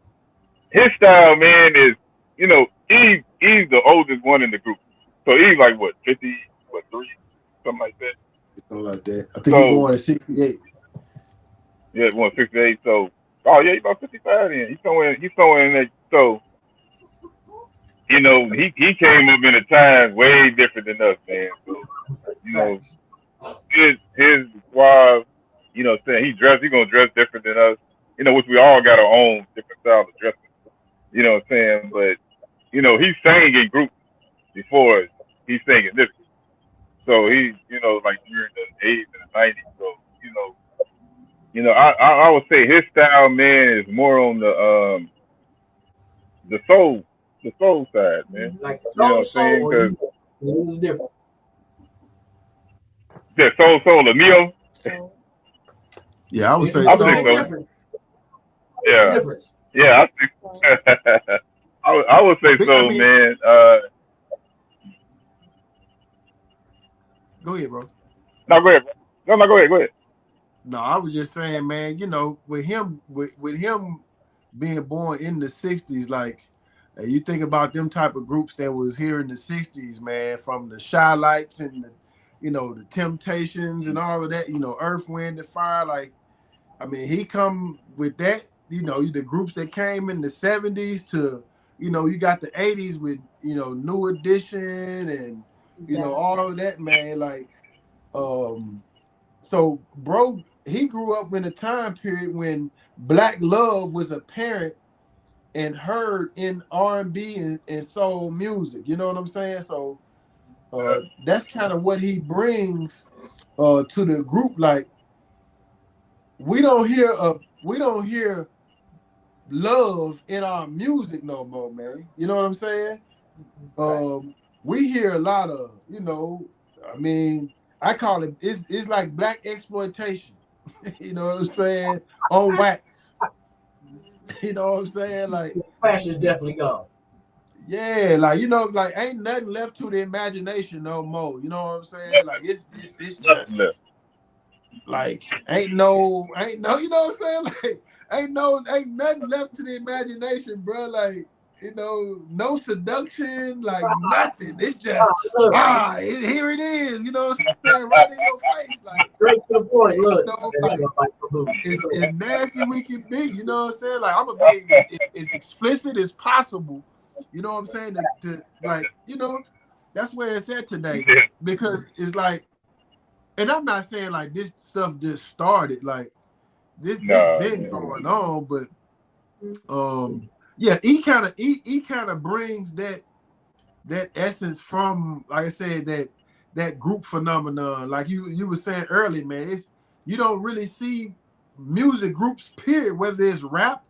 his style, man, is, you know, he's the oldest one in the group. So he's like what, 50, what, 3, something like that. Something like that. I think he's So born at 68. yeah, 168. So oh yeah, he's about 55 then. He's somewhere in there. So you know, he came up in a time way different than us, man. So you know, Facts. his wife, you know, saying he gonna dress different than us. You know, which we all got our own different style of dressing. You know what I'm saying? But you know, he sang in groups before he sang in this. So he, you know, like during the 80s and the 90s. So I would say his style, man, is more on the soul side, man. Like You know what soul, I'm saying? soul, Because it is different. yeah, soul, the Neo. Yeah, I would It's say I a would say so. big so. difference. Yeah, Difference. yeah. I would say I so, mean, man. go ahead, bro. No, go ahead. Bro. No, go ahead. No, I was just saying, man, you know, with him being born in the 60s, like you think about them type of groups that was here in the 60s, man, from the Shy Lights and the, you know, the Temptations and all of that, you know, Earth, Wind, and Fire. Like, I mean, he come with that, you know, the groups that came in the 70s to, you know, you got the 80s with, you know, New Edition and, you know, all of that, man. Like, so bro, he grew up in a time period when black love was apparent and heard in R&B and soul music. You know what I'm saying? So that's kind of what he brings to the group. Like we don't hear love in our music no more, man. You know what I'm saying? We hear a lot of, you know, I mean, I call it's like black exploitation. You know what I'm saying? On wax. You know what I'm saying? Like Passion is definitely gone. yeah, like you know, like ain't nothing left to the imagination no more. You know what I'm saying? Like it's Nothing left. just like ain't no, you know what I'm saying? Like ain't nothing left to the imagination, bro. Like you know, no seduction, like nothing. It's just here it is. You know what I'm saying? Right in your face, like Straight to the point. Look, you know, like it's nasty we can be. You know what I'm saying? Like I'm gonna be as explicit as possible. You know what I'm saying? To like you know, that's where it's at today because it's like. And I'm not saying like this stuff just started, like this been going on, but yeah, he kind of brings that essence from, like I said, that group phenomenon. Like you were saying earlier, man, you don't really see music groups, period, whether it's rap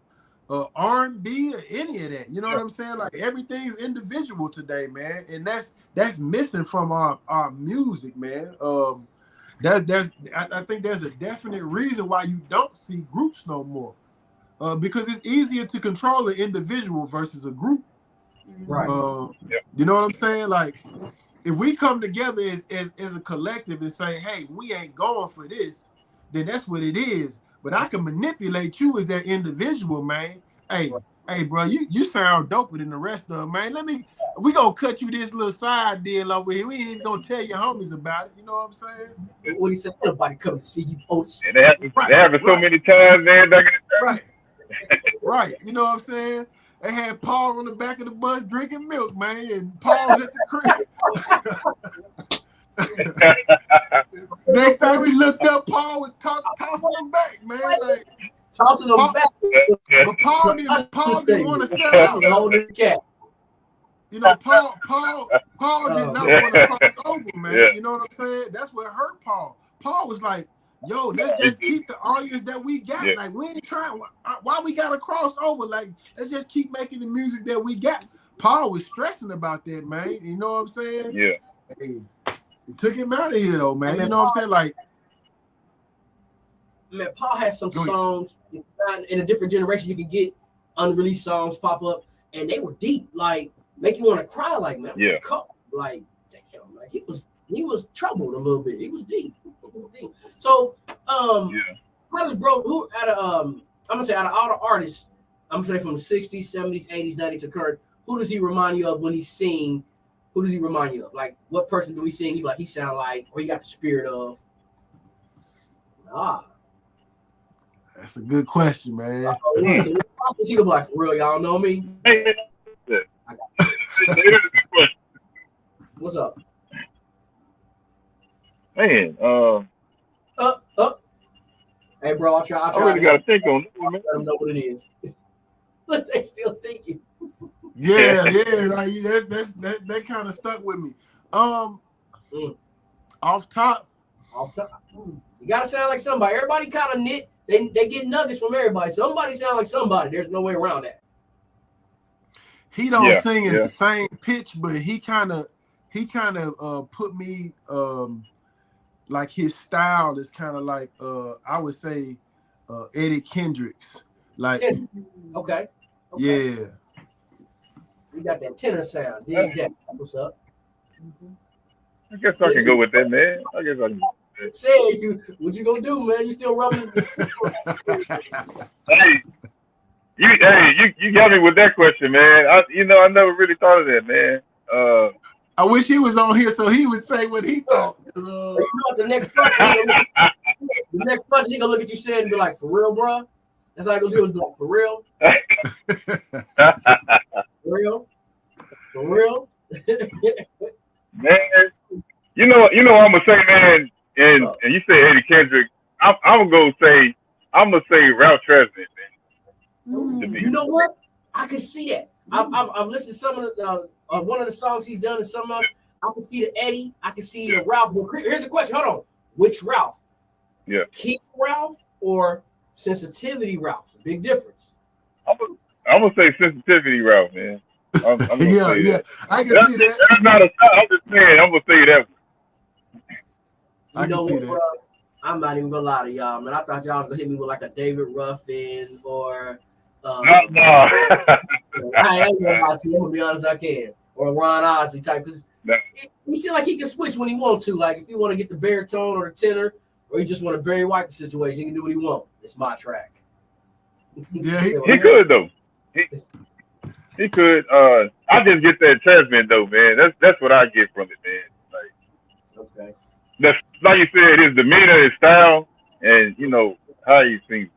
or R&B or any of that. You know what I'm saying? Like everything's individual today, man, and that's missing from our music, man. I think there's a definite reason why you don't see groups no more, because it's easier to control an individual versus a group. Right. You know what I'm saying? Like if we come together as a collective and say, hey, we ain't going for this, then that's what it is. But I can manipulate you as that individual, man. Hey, bro, you sound doper than the rest of them, man. We gonna cut you this little side deal over here. We ain't even gonna tell your homies about it. You know what I'm saying? What he said, nobody come to see you. And they happen so many times, man. Right. You know what I'm saying? They had Paul on the back of the bus drinking milk, man, and Paul's at the crib. Next time we looked up, Paul was tossing him back, man. Like tossing them back. But Paul didn't want to sell out. Holding the cat. You know, Paul did not want to cross over, man. Yeah. You know what I'm saying? That's what hurt Paul. Paul was like, yo, let's just keep the audience that we got. Like, we ain't trying. Why we got to cross over? Like, let's just keep making the music that we got. Paul was stressing about that, man. You know what I'm saying? Yeah. Hey, it took him out of here, though, man. Man, You know what I'm saying? Like, man, Paul has some songs in a different generation. You can get unreleased songs pop up, and they were deep, like make you want to cry. Like, man, Yeah. Like, damn, like he was troubled a little bit. He was deep. So, how does bro? Who out of I'm gonna say out of all the artists, I'm gonna say from the 60s, 70s, 80s, 90s to current, who does he remind you of when he's sing? Who does he remind you of? Like, what person do we sing? He sound like, or he got the spirit of? that's a good question, man. So he gonna be like, for real, y'all know me? What's up? Man, Hey, bro, I'll try. I really got to think on it, man. Let them know what it is. Look, they still thinking. Yeah, like that kind of stuck with me. Off top. You gotta sound like somebody. Everybody kind of knit. They get nuggets from everybody. Somebody sound like somebody. There's no way around that. He don't sing in the same pitch, but he kind of put me like his style is kind of like I would say Eddie Kendricks. Like okay. Yeah. We got that tenor sound. Dig that. What's up? I guess I can go with that, man. I guess I can. Say you, what you gonna do, man? You still rubbing? You got me with that question, man. I never really thought of that, man. I wish he was on here so he would say what he thought. You know what, the next question he gonna look at you saying and be like, "For real, bro." That's all he gonna do is be like, "For real." For real? For real? Man, you know what I'm gonna say, man, and you say Eddie Kendrick. I'm gonna say Ralph Tresvant, man. You know what? I can see that. I've listened to some of the one of the songs he's done and some of. I can see the Eddie. I can see the Ralph. Here's the question. Hold on. Which Ralph? Yeah. King Ralph or Sensitivity Ralph? Big difference. I'm gonna say Sensitivity Ralph, man. I'm gonna say that. I can see that. That's not a. I'm just saying. I'm gonna say that. You know what, bro? I'm not even gonna lie to y'all, man. I thought y'all was gonna hit me with like a David Ruffin or. No. I ain't gonna lie to you. I'm gonna be honest, I can. Or Ron Osley type, because he seems like he can switch when he wants to. Like if you want to get the baritone or the tenor, or you just want to Barry White the situation, he can do what he wants. It's my track. Yeah, he could though. He could. I just get that Tresvant though, man. That's what I get from it, man. Like, okay. That's like you said, his demeanor, his style, and how he sings.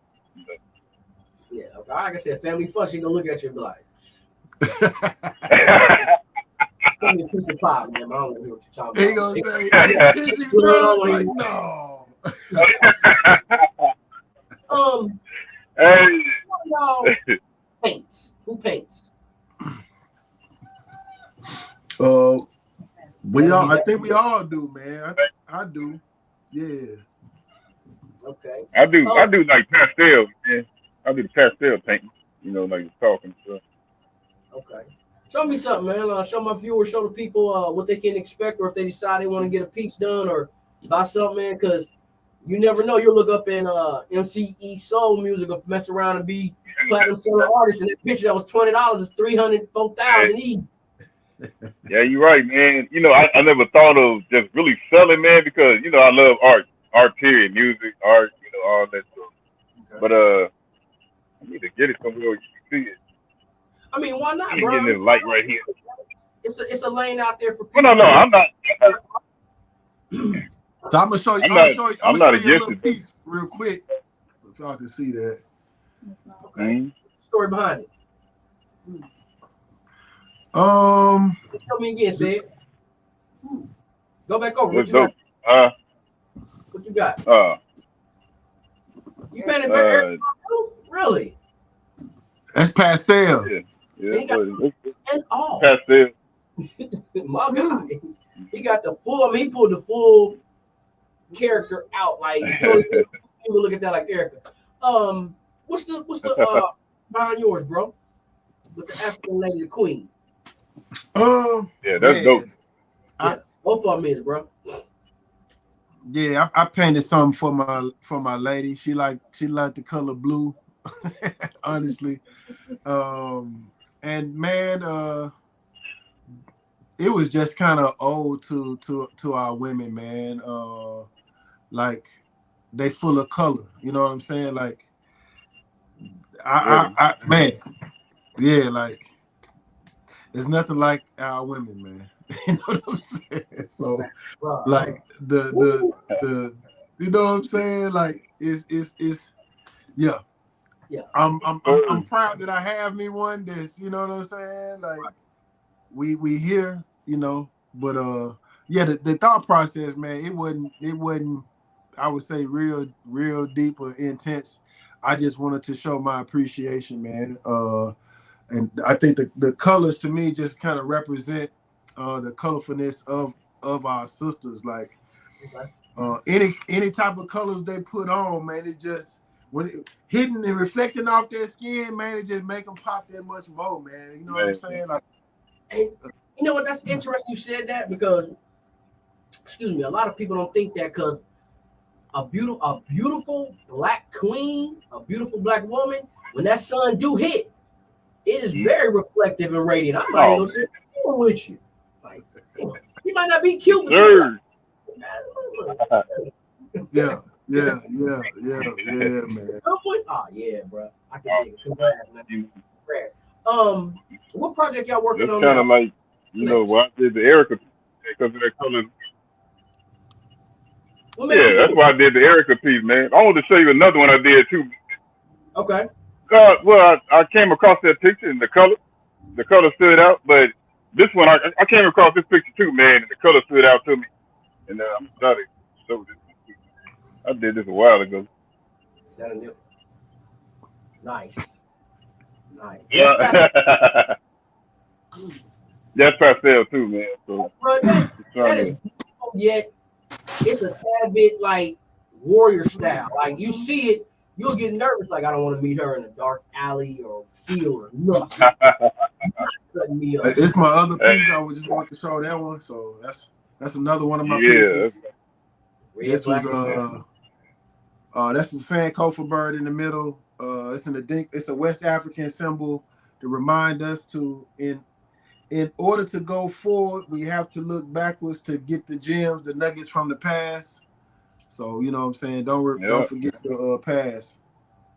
Yeah, okay. Like I said, family fucks, he gonna look at you and be like, give me a piece of pie, man. I don't want to hear what you're talking about. He gonna say, no. Paints. Who paints? We all. I think we all do, man. I do. Yeah. Okay. I do like pastel, man. I do the pastel painting. Like talking stuff. Okay. Show me something, man. Show my viewers, show the people what they can expect, or if they decide they want to get a piece done or buy something, man. Because you never know. You'll look up in MCE Solmuzik or mess around and be platinum selling artist, and that picture that was $20 is $304,000 each. Yeah, you're right, man. I never thought of just really selling, man, because I love art period, music, art, all that stuff. Okay. But I need to get it somewhere where you can see it. I mean, why not, bro? Getting this light right here. It's a lane out there for people. No, I'm not. So I'm gonna show you. I'm gonna show you a little piece real quick, so y'all can see that. Okay. Mm-hmm. Story behind it. Tell me again, say it. Go back over. What you got? What you got? You painted back really? That's pastel. Yeah. And all. Pastel. My God. He got the full, I mean, he pulled the full character out. Like, you look at that like Erica. What's the behind yours, bro? With the African lady, the queen. Yeah, that's dope. Man, Yeah, I both of them is, bro. yeah, I painted something for my lady. She liked the color blue, honestly. And man, it was just kind of old to our women, man. Like they full of color. You know what I'm saying? Like Yeah. man, yeah, like there's nothing like our women, man. You know what I'm saying? So Bro. like the you know what I'm saying? Like it's yeah. Yeah. I'm proud that I have me one that's, you know what I'm saying? Like we here, you know, but yeah, the thought process, man, it wasn't I would say real deep or intense. I just wanted to show my appreciation, man. And I think the colors to me just kind of represent the colorfulness of our sisters. Like Okay. any type of colors they put on, man, it just when it, hitting and reflecting off their skin, man, it just make them pop that much more, man. You know what I'm Man. saying? Like, And you know what? That's interesting you said that because, excuse me, a lot of people don't think that because a beautiful black queen, a beautiful black woman, when that sun do hit, it is very reflective and radiant. I might Oh, even say with you, like you might not be cute, but you be like, sir. yeah, man. oh yeah, bro, I can dig it. Congrats, man. Congrats. What project y'all working That's on kind now? of like, Next. why I did the Erica because of that color. What made Yeah, you that's do why I did the Erica piece, man. I want to show you another one I did too. it? Okay. Well, I came across that picture and the color stood out. But this one, I came across this picture too, man, and the color stood out to me. And I'm sorry, show this. I did this a while ago. Is that a new? Nice. Nice. That's Yeah, pastel. that's pastel too, man. So Bro, that just trying is to, beautiful, yet it's a tad bit like warrior style. Like you see it, you'll get nervous. Like I don't want to meet her in a dark alley or field or nothing. Cutting me up. It's my other hey, piece. I was just want to show that one. So that's another one of my yeah, pieces. Red, This was black, and that's the Sankofa bird in the middle. It's a West African symbol to remind us to in order to go forward, we have to look backwards to get the gems, the nuggets from the past. So you know what I'm saying. Don't yeah. forget the past.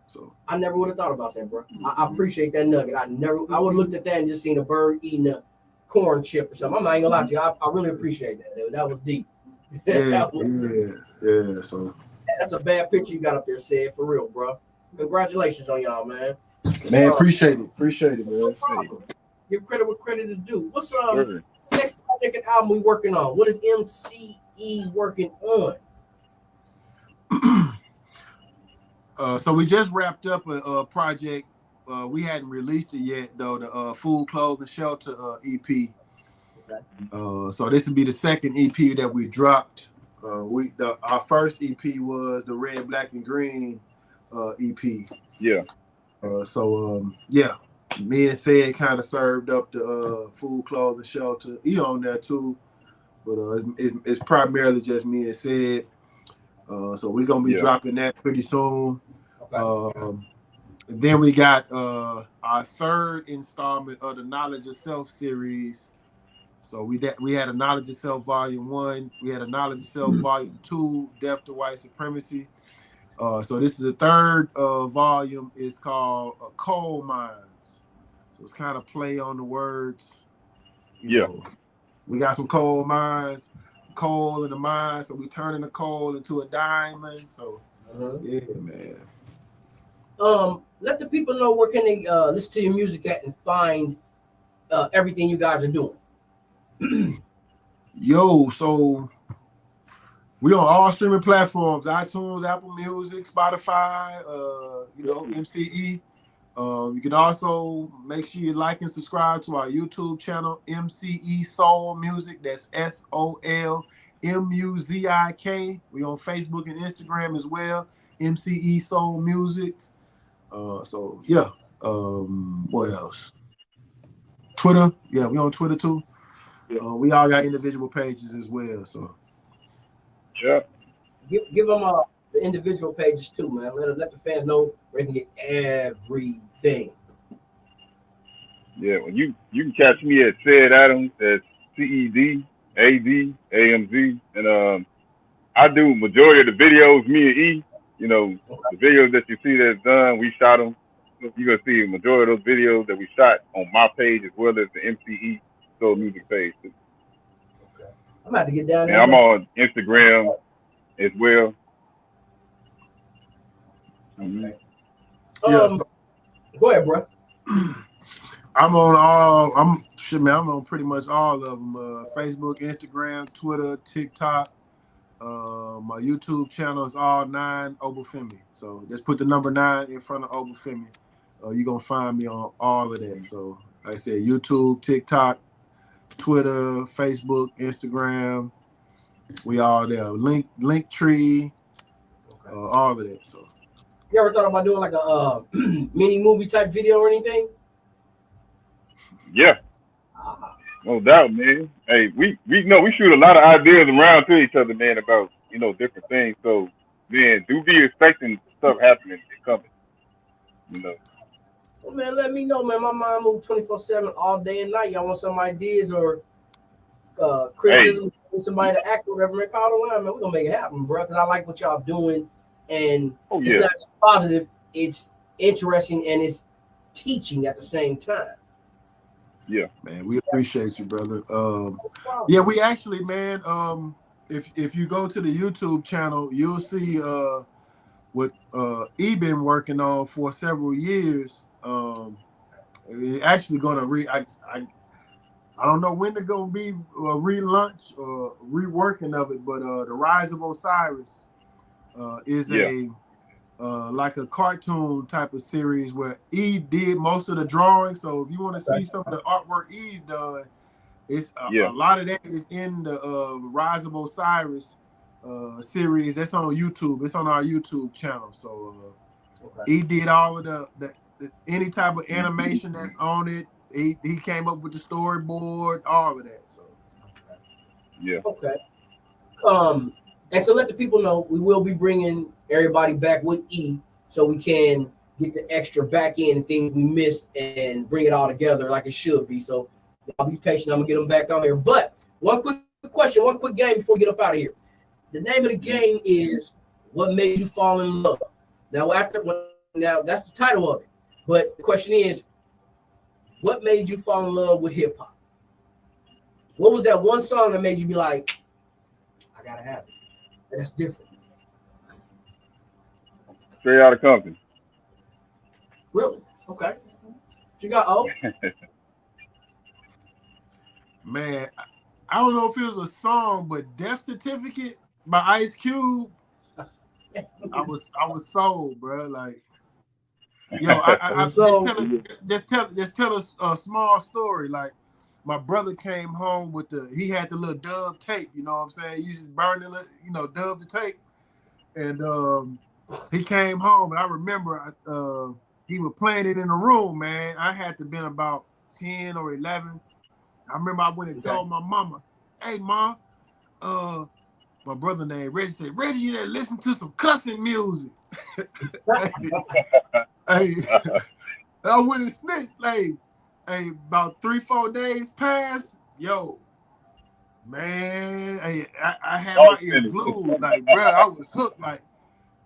So I never would have thought about that, bro. I appreciate that nugget. I would have looked at that and just seen a bird eating a corn chip or something. I'm not even gonna lie to you. I really appreciate that, dude. That was deep. yeah, That was- yeah. So that's a bad picture you got up there, said for real, bro. Congratulations on y'all, man. man, appreciate it, No man. problem. Give credit where credit is due. What's Sure. the next project and album we working on? What is MCE working on? So we just wrapped up a project. We hadn't released it yet, though. The Food, Clothes, and Shelter EP. Okay. So this would be the second EP that we dropped. Our first EP was the Red, Black, and Green EP. Yeah. Yeah, me and Said kind of served up the Food, Clothes, and Shelter. He on there too, but it's primarily just me and Said. So we're gonna be Yeah. dropping that pretty soon. Okay. Then we got our third installment of the Knowledge of Self series. So we had a Knowledge of Self Volume 1, we had a Knowledge of Self Volume 2, Death to White Supremacy. So this is the third volume. It's called Coal Mines. So it's kind of play on the words. You know, we got some coal mines, coal in the mine. So we turning the coal into a diamond. So yeah, man. Let the people know where can they listen to your music at and find everything you guys are doing. Yo, so we on all streaming platforms: iTunes, Apple Music, Spotify. MCE. You can also make sure you like and subscribe to our YouTube channel, MCE Solmuzik. That's SOLMUZIK. We on Facebook and Instagram as well, MCE Solmuzik. So yeah. What else? Twitter. Yeah, we on Twitter too. Yeah. We all got individual pages as well. So Yeah. Give them the individual pages too, man. Let the fans know where they can get everything. Yeah. Well, you can catch me at Said Adams. That's CEDADAMZ, and I do majority of the videos. Me and E, you know, the videos that you see that's done, we shot them. You're gonna see a majority of those videos that we shot on my page as well as the MCE Solmuzik page. Okay. I'm about to get down And there I'm myself. on Instagram as well. Okay. yeah, so Go ahead, bro. I'm on all. I'm on pretty much all of them. Facebook, Instagram, Twitter, TikTok. My YouTube channel is all 9 Obafemi. So just put the number 9 in front of Obafemi. You're gonna find me on all of that. So like I said, YouTube, TikTok, Twitter, Facebook, Instagram. We all there. Linktree, all of that. So You ever thought about doing like a mini movie type video or anything? Yeah, no doubt, man. Hey, we know we shoot a lot of ideas around to each other, man, about different things. So, man, do be expecting stuff happening and coming. You know. Well, man, let me know, man. My mind moves 24/7 all day and night. Y'all want some ideas or criticism, somebody to act or whatever, man, call the line, man. We're gonna make it happen, bro. Because I like what y'all doing, and it's not just positive, it's interesting and it's teaching at the same time. Yeah, man, we appreciate you, brother. Yeah, we actually, man. If you go to the YouTube channel, you'll see what E been working on for several years. Actually going to I don't know when they're gonna be relaunch or reworking of it, but the Rise of Osiris is a like a cartoon type of series where E did most of the drawing. So if you want to see some of the artwork E's done, it's a lot of that is in the Rise of Osiris series. That's on YouTube. It's on our YouTube channel. So E did all of the any type of animation that's on it. He came up with the storyboard, all of that. So yeah. Okay. And to let the people know, we will be bringing everybody back with E, so we can get the extra back end things we missed and bring it all together like it should be. So I'll be patient. I'm gonna get them back on here. But one quick question, one quick game before we get up out of here. The name of the game is "What Made You Fall in Love." Now, now that's the title of it. But the question is, what made you fall in love with hip hop? What was that one song that made you be like, I gotta have it? That's different. Straight out of Compton. Really? Okay. What you got? Oh, man, I don't know if it was a song, but "Death Certificate" by Ice Cube. I was sold, bro. Like, yo, just tell us a small story. Like, my brother came home with he had the little dub tape, you know what I'm saying? You just burn the dub the tape. And he came home, and I remember he was playing it in the room, man. I had to been about 10 or 11. I remember I went and told my mama, "Hey, Ma, my brother named Reggie said, Reggie, you listen to some cussing music." Hey, I went and snitched. Hey, about 3-4 days passed. Yo, man, hey, I had my ear glued. Like, bro, I was hooked. Like,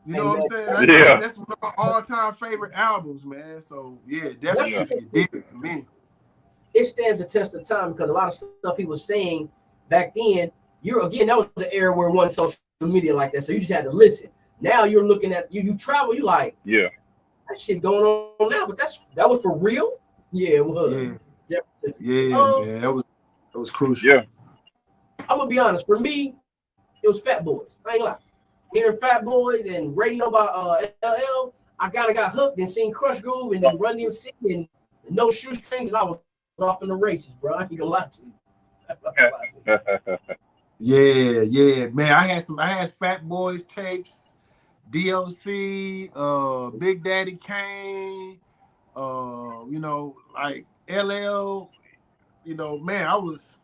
you know what I'm saying? That's one of my all-time favorite albums, man. So yeah, definitely did it for me. It stands the test of time because a lot of stuff he was saying back then, that was the era where it wasn't social media like that. So you just had to listen. Now you're looking at you travel, you like, that shit going on now, but that was for real? Yeah, it was. Man, that was crucial. Yeah. I'm gonna be honest, for me, it was Fat Boys. I ain't lie. Hearing Fat Boys and radio by LL, I kinda got hooked and seen Crush Groove and then Run DMC and No Shoestrings, and I was off in the races, bro. I ain't gonna lie to you. Yeah, man. I had Fat Boys tapes, DLC, Big Daddy Kane, like LL. man, I was,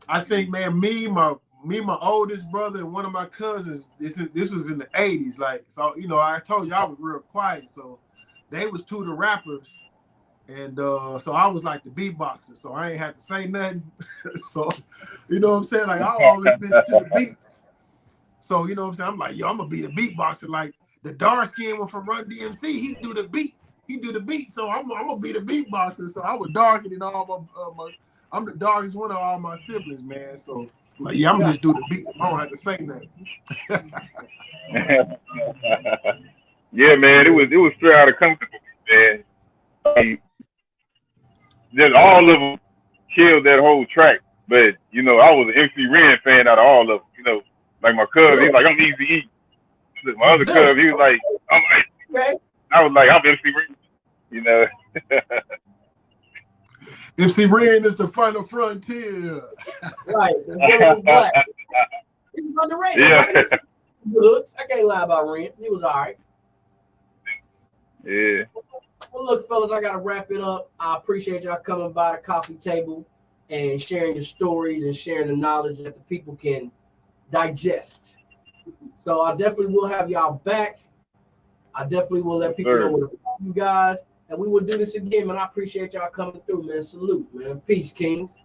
I think, man, me, my oldest brother, and one of my cousins. This was in the '80s, like, so. I told you I was real quiet, so they was two of the rappers, and so I was like the beatboxer, so I ain't had to say nothing. So, you know what I'm saying? Like, I always been to the beats. So, you know what I'm saying? I'm like, I'm gonna be the beatboxer. Like the dark skinned one from Run DMC, he do the beats. So I'm gonna be the beatboxer. So I was darker than all my I'm the darkest one of all my siblings, man. So like, I'm gonna just do the beats. I don't have to say nothing. Yeah, man, it was straight out of comfortable, man. Just all of them killed that whole track. But, I was an MC Ren fan out of all of them. Like my cousin, he was like, I'm Easy E. My other cousin, he was like, I was like, I'm MC Ren. MC Ren is the final frontier. Right. The villain was black. He was underrated. Yeah. Right? Looks. I can't lie about Ren. He was all right. Yeah. Well, look, fellas, I got to wrap it up. I appreciate y'all coming by the coffee table and sharing your stories and sharing the knowledge that the people can digest. So I definitely will have y'all back. I definitely will let people know where to find you guys. And we will do this again, man. I appreciate y'all coming through, man. Salute, man. Peace, Kings.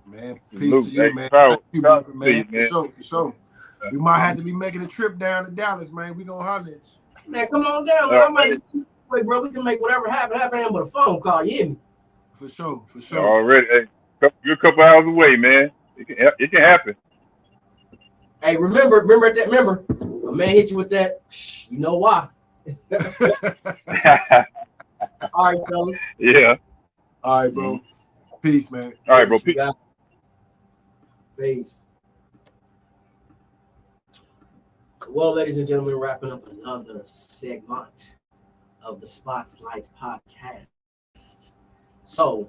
Man, peace to you, man. Thank you, brother, man. For sure. We might have to be making a trip down to Dallas, man. We gonna holler at you. Man, come on down, man. I might wait, bro. We can make whatever happen with a phone call. You hear me? For sure. Already, hey, you're a couple hours away, man. It can happen. Hey, remember, a man hit you with that. You know why? All right, fellas. Yeah. All right, bro. Peace, man. All right, bro. Peace. Well, ladies and gentlemen, wrapping up another segment of the Spotlight Podcast. So,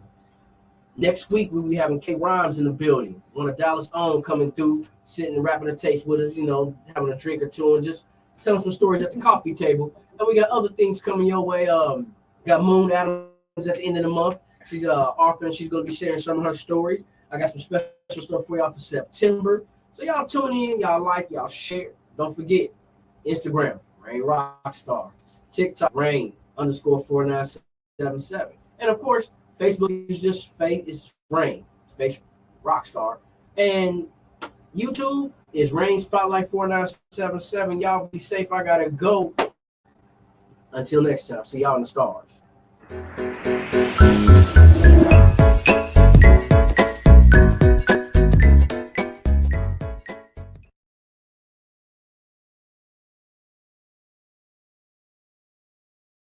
next week we'll be having K Rhymes in the building. One of Dallas' own coming through, sitting and rapping a taste with us, having a drink or two and just telling some stories at the coffee table. And we got other things coming your way. Got Moon Adams at the end of the month. She's an author and she's going to be sharing some of her stories. I got some special stuff for y'all for September. So y'all tune in, y'all like, y'all share. Don't forget, Instagram, Rain Rockstar. TikTok, Rain_4977. And of course, Facebook is just it's Rain, Space Rockstar. And YouTube is Rain Spotlight 4977. Y'all be safe. I gotta go. Until next time, see y'all in the stars.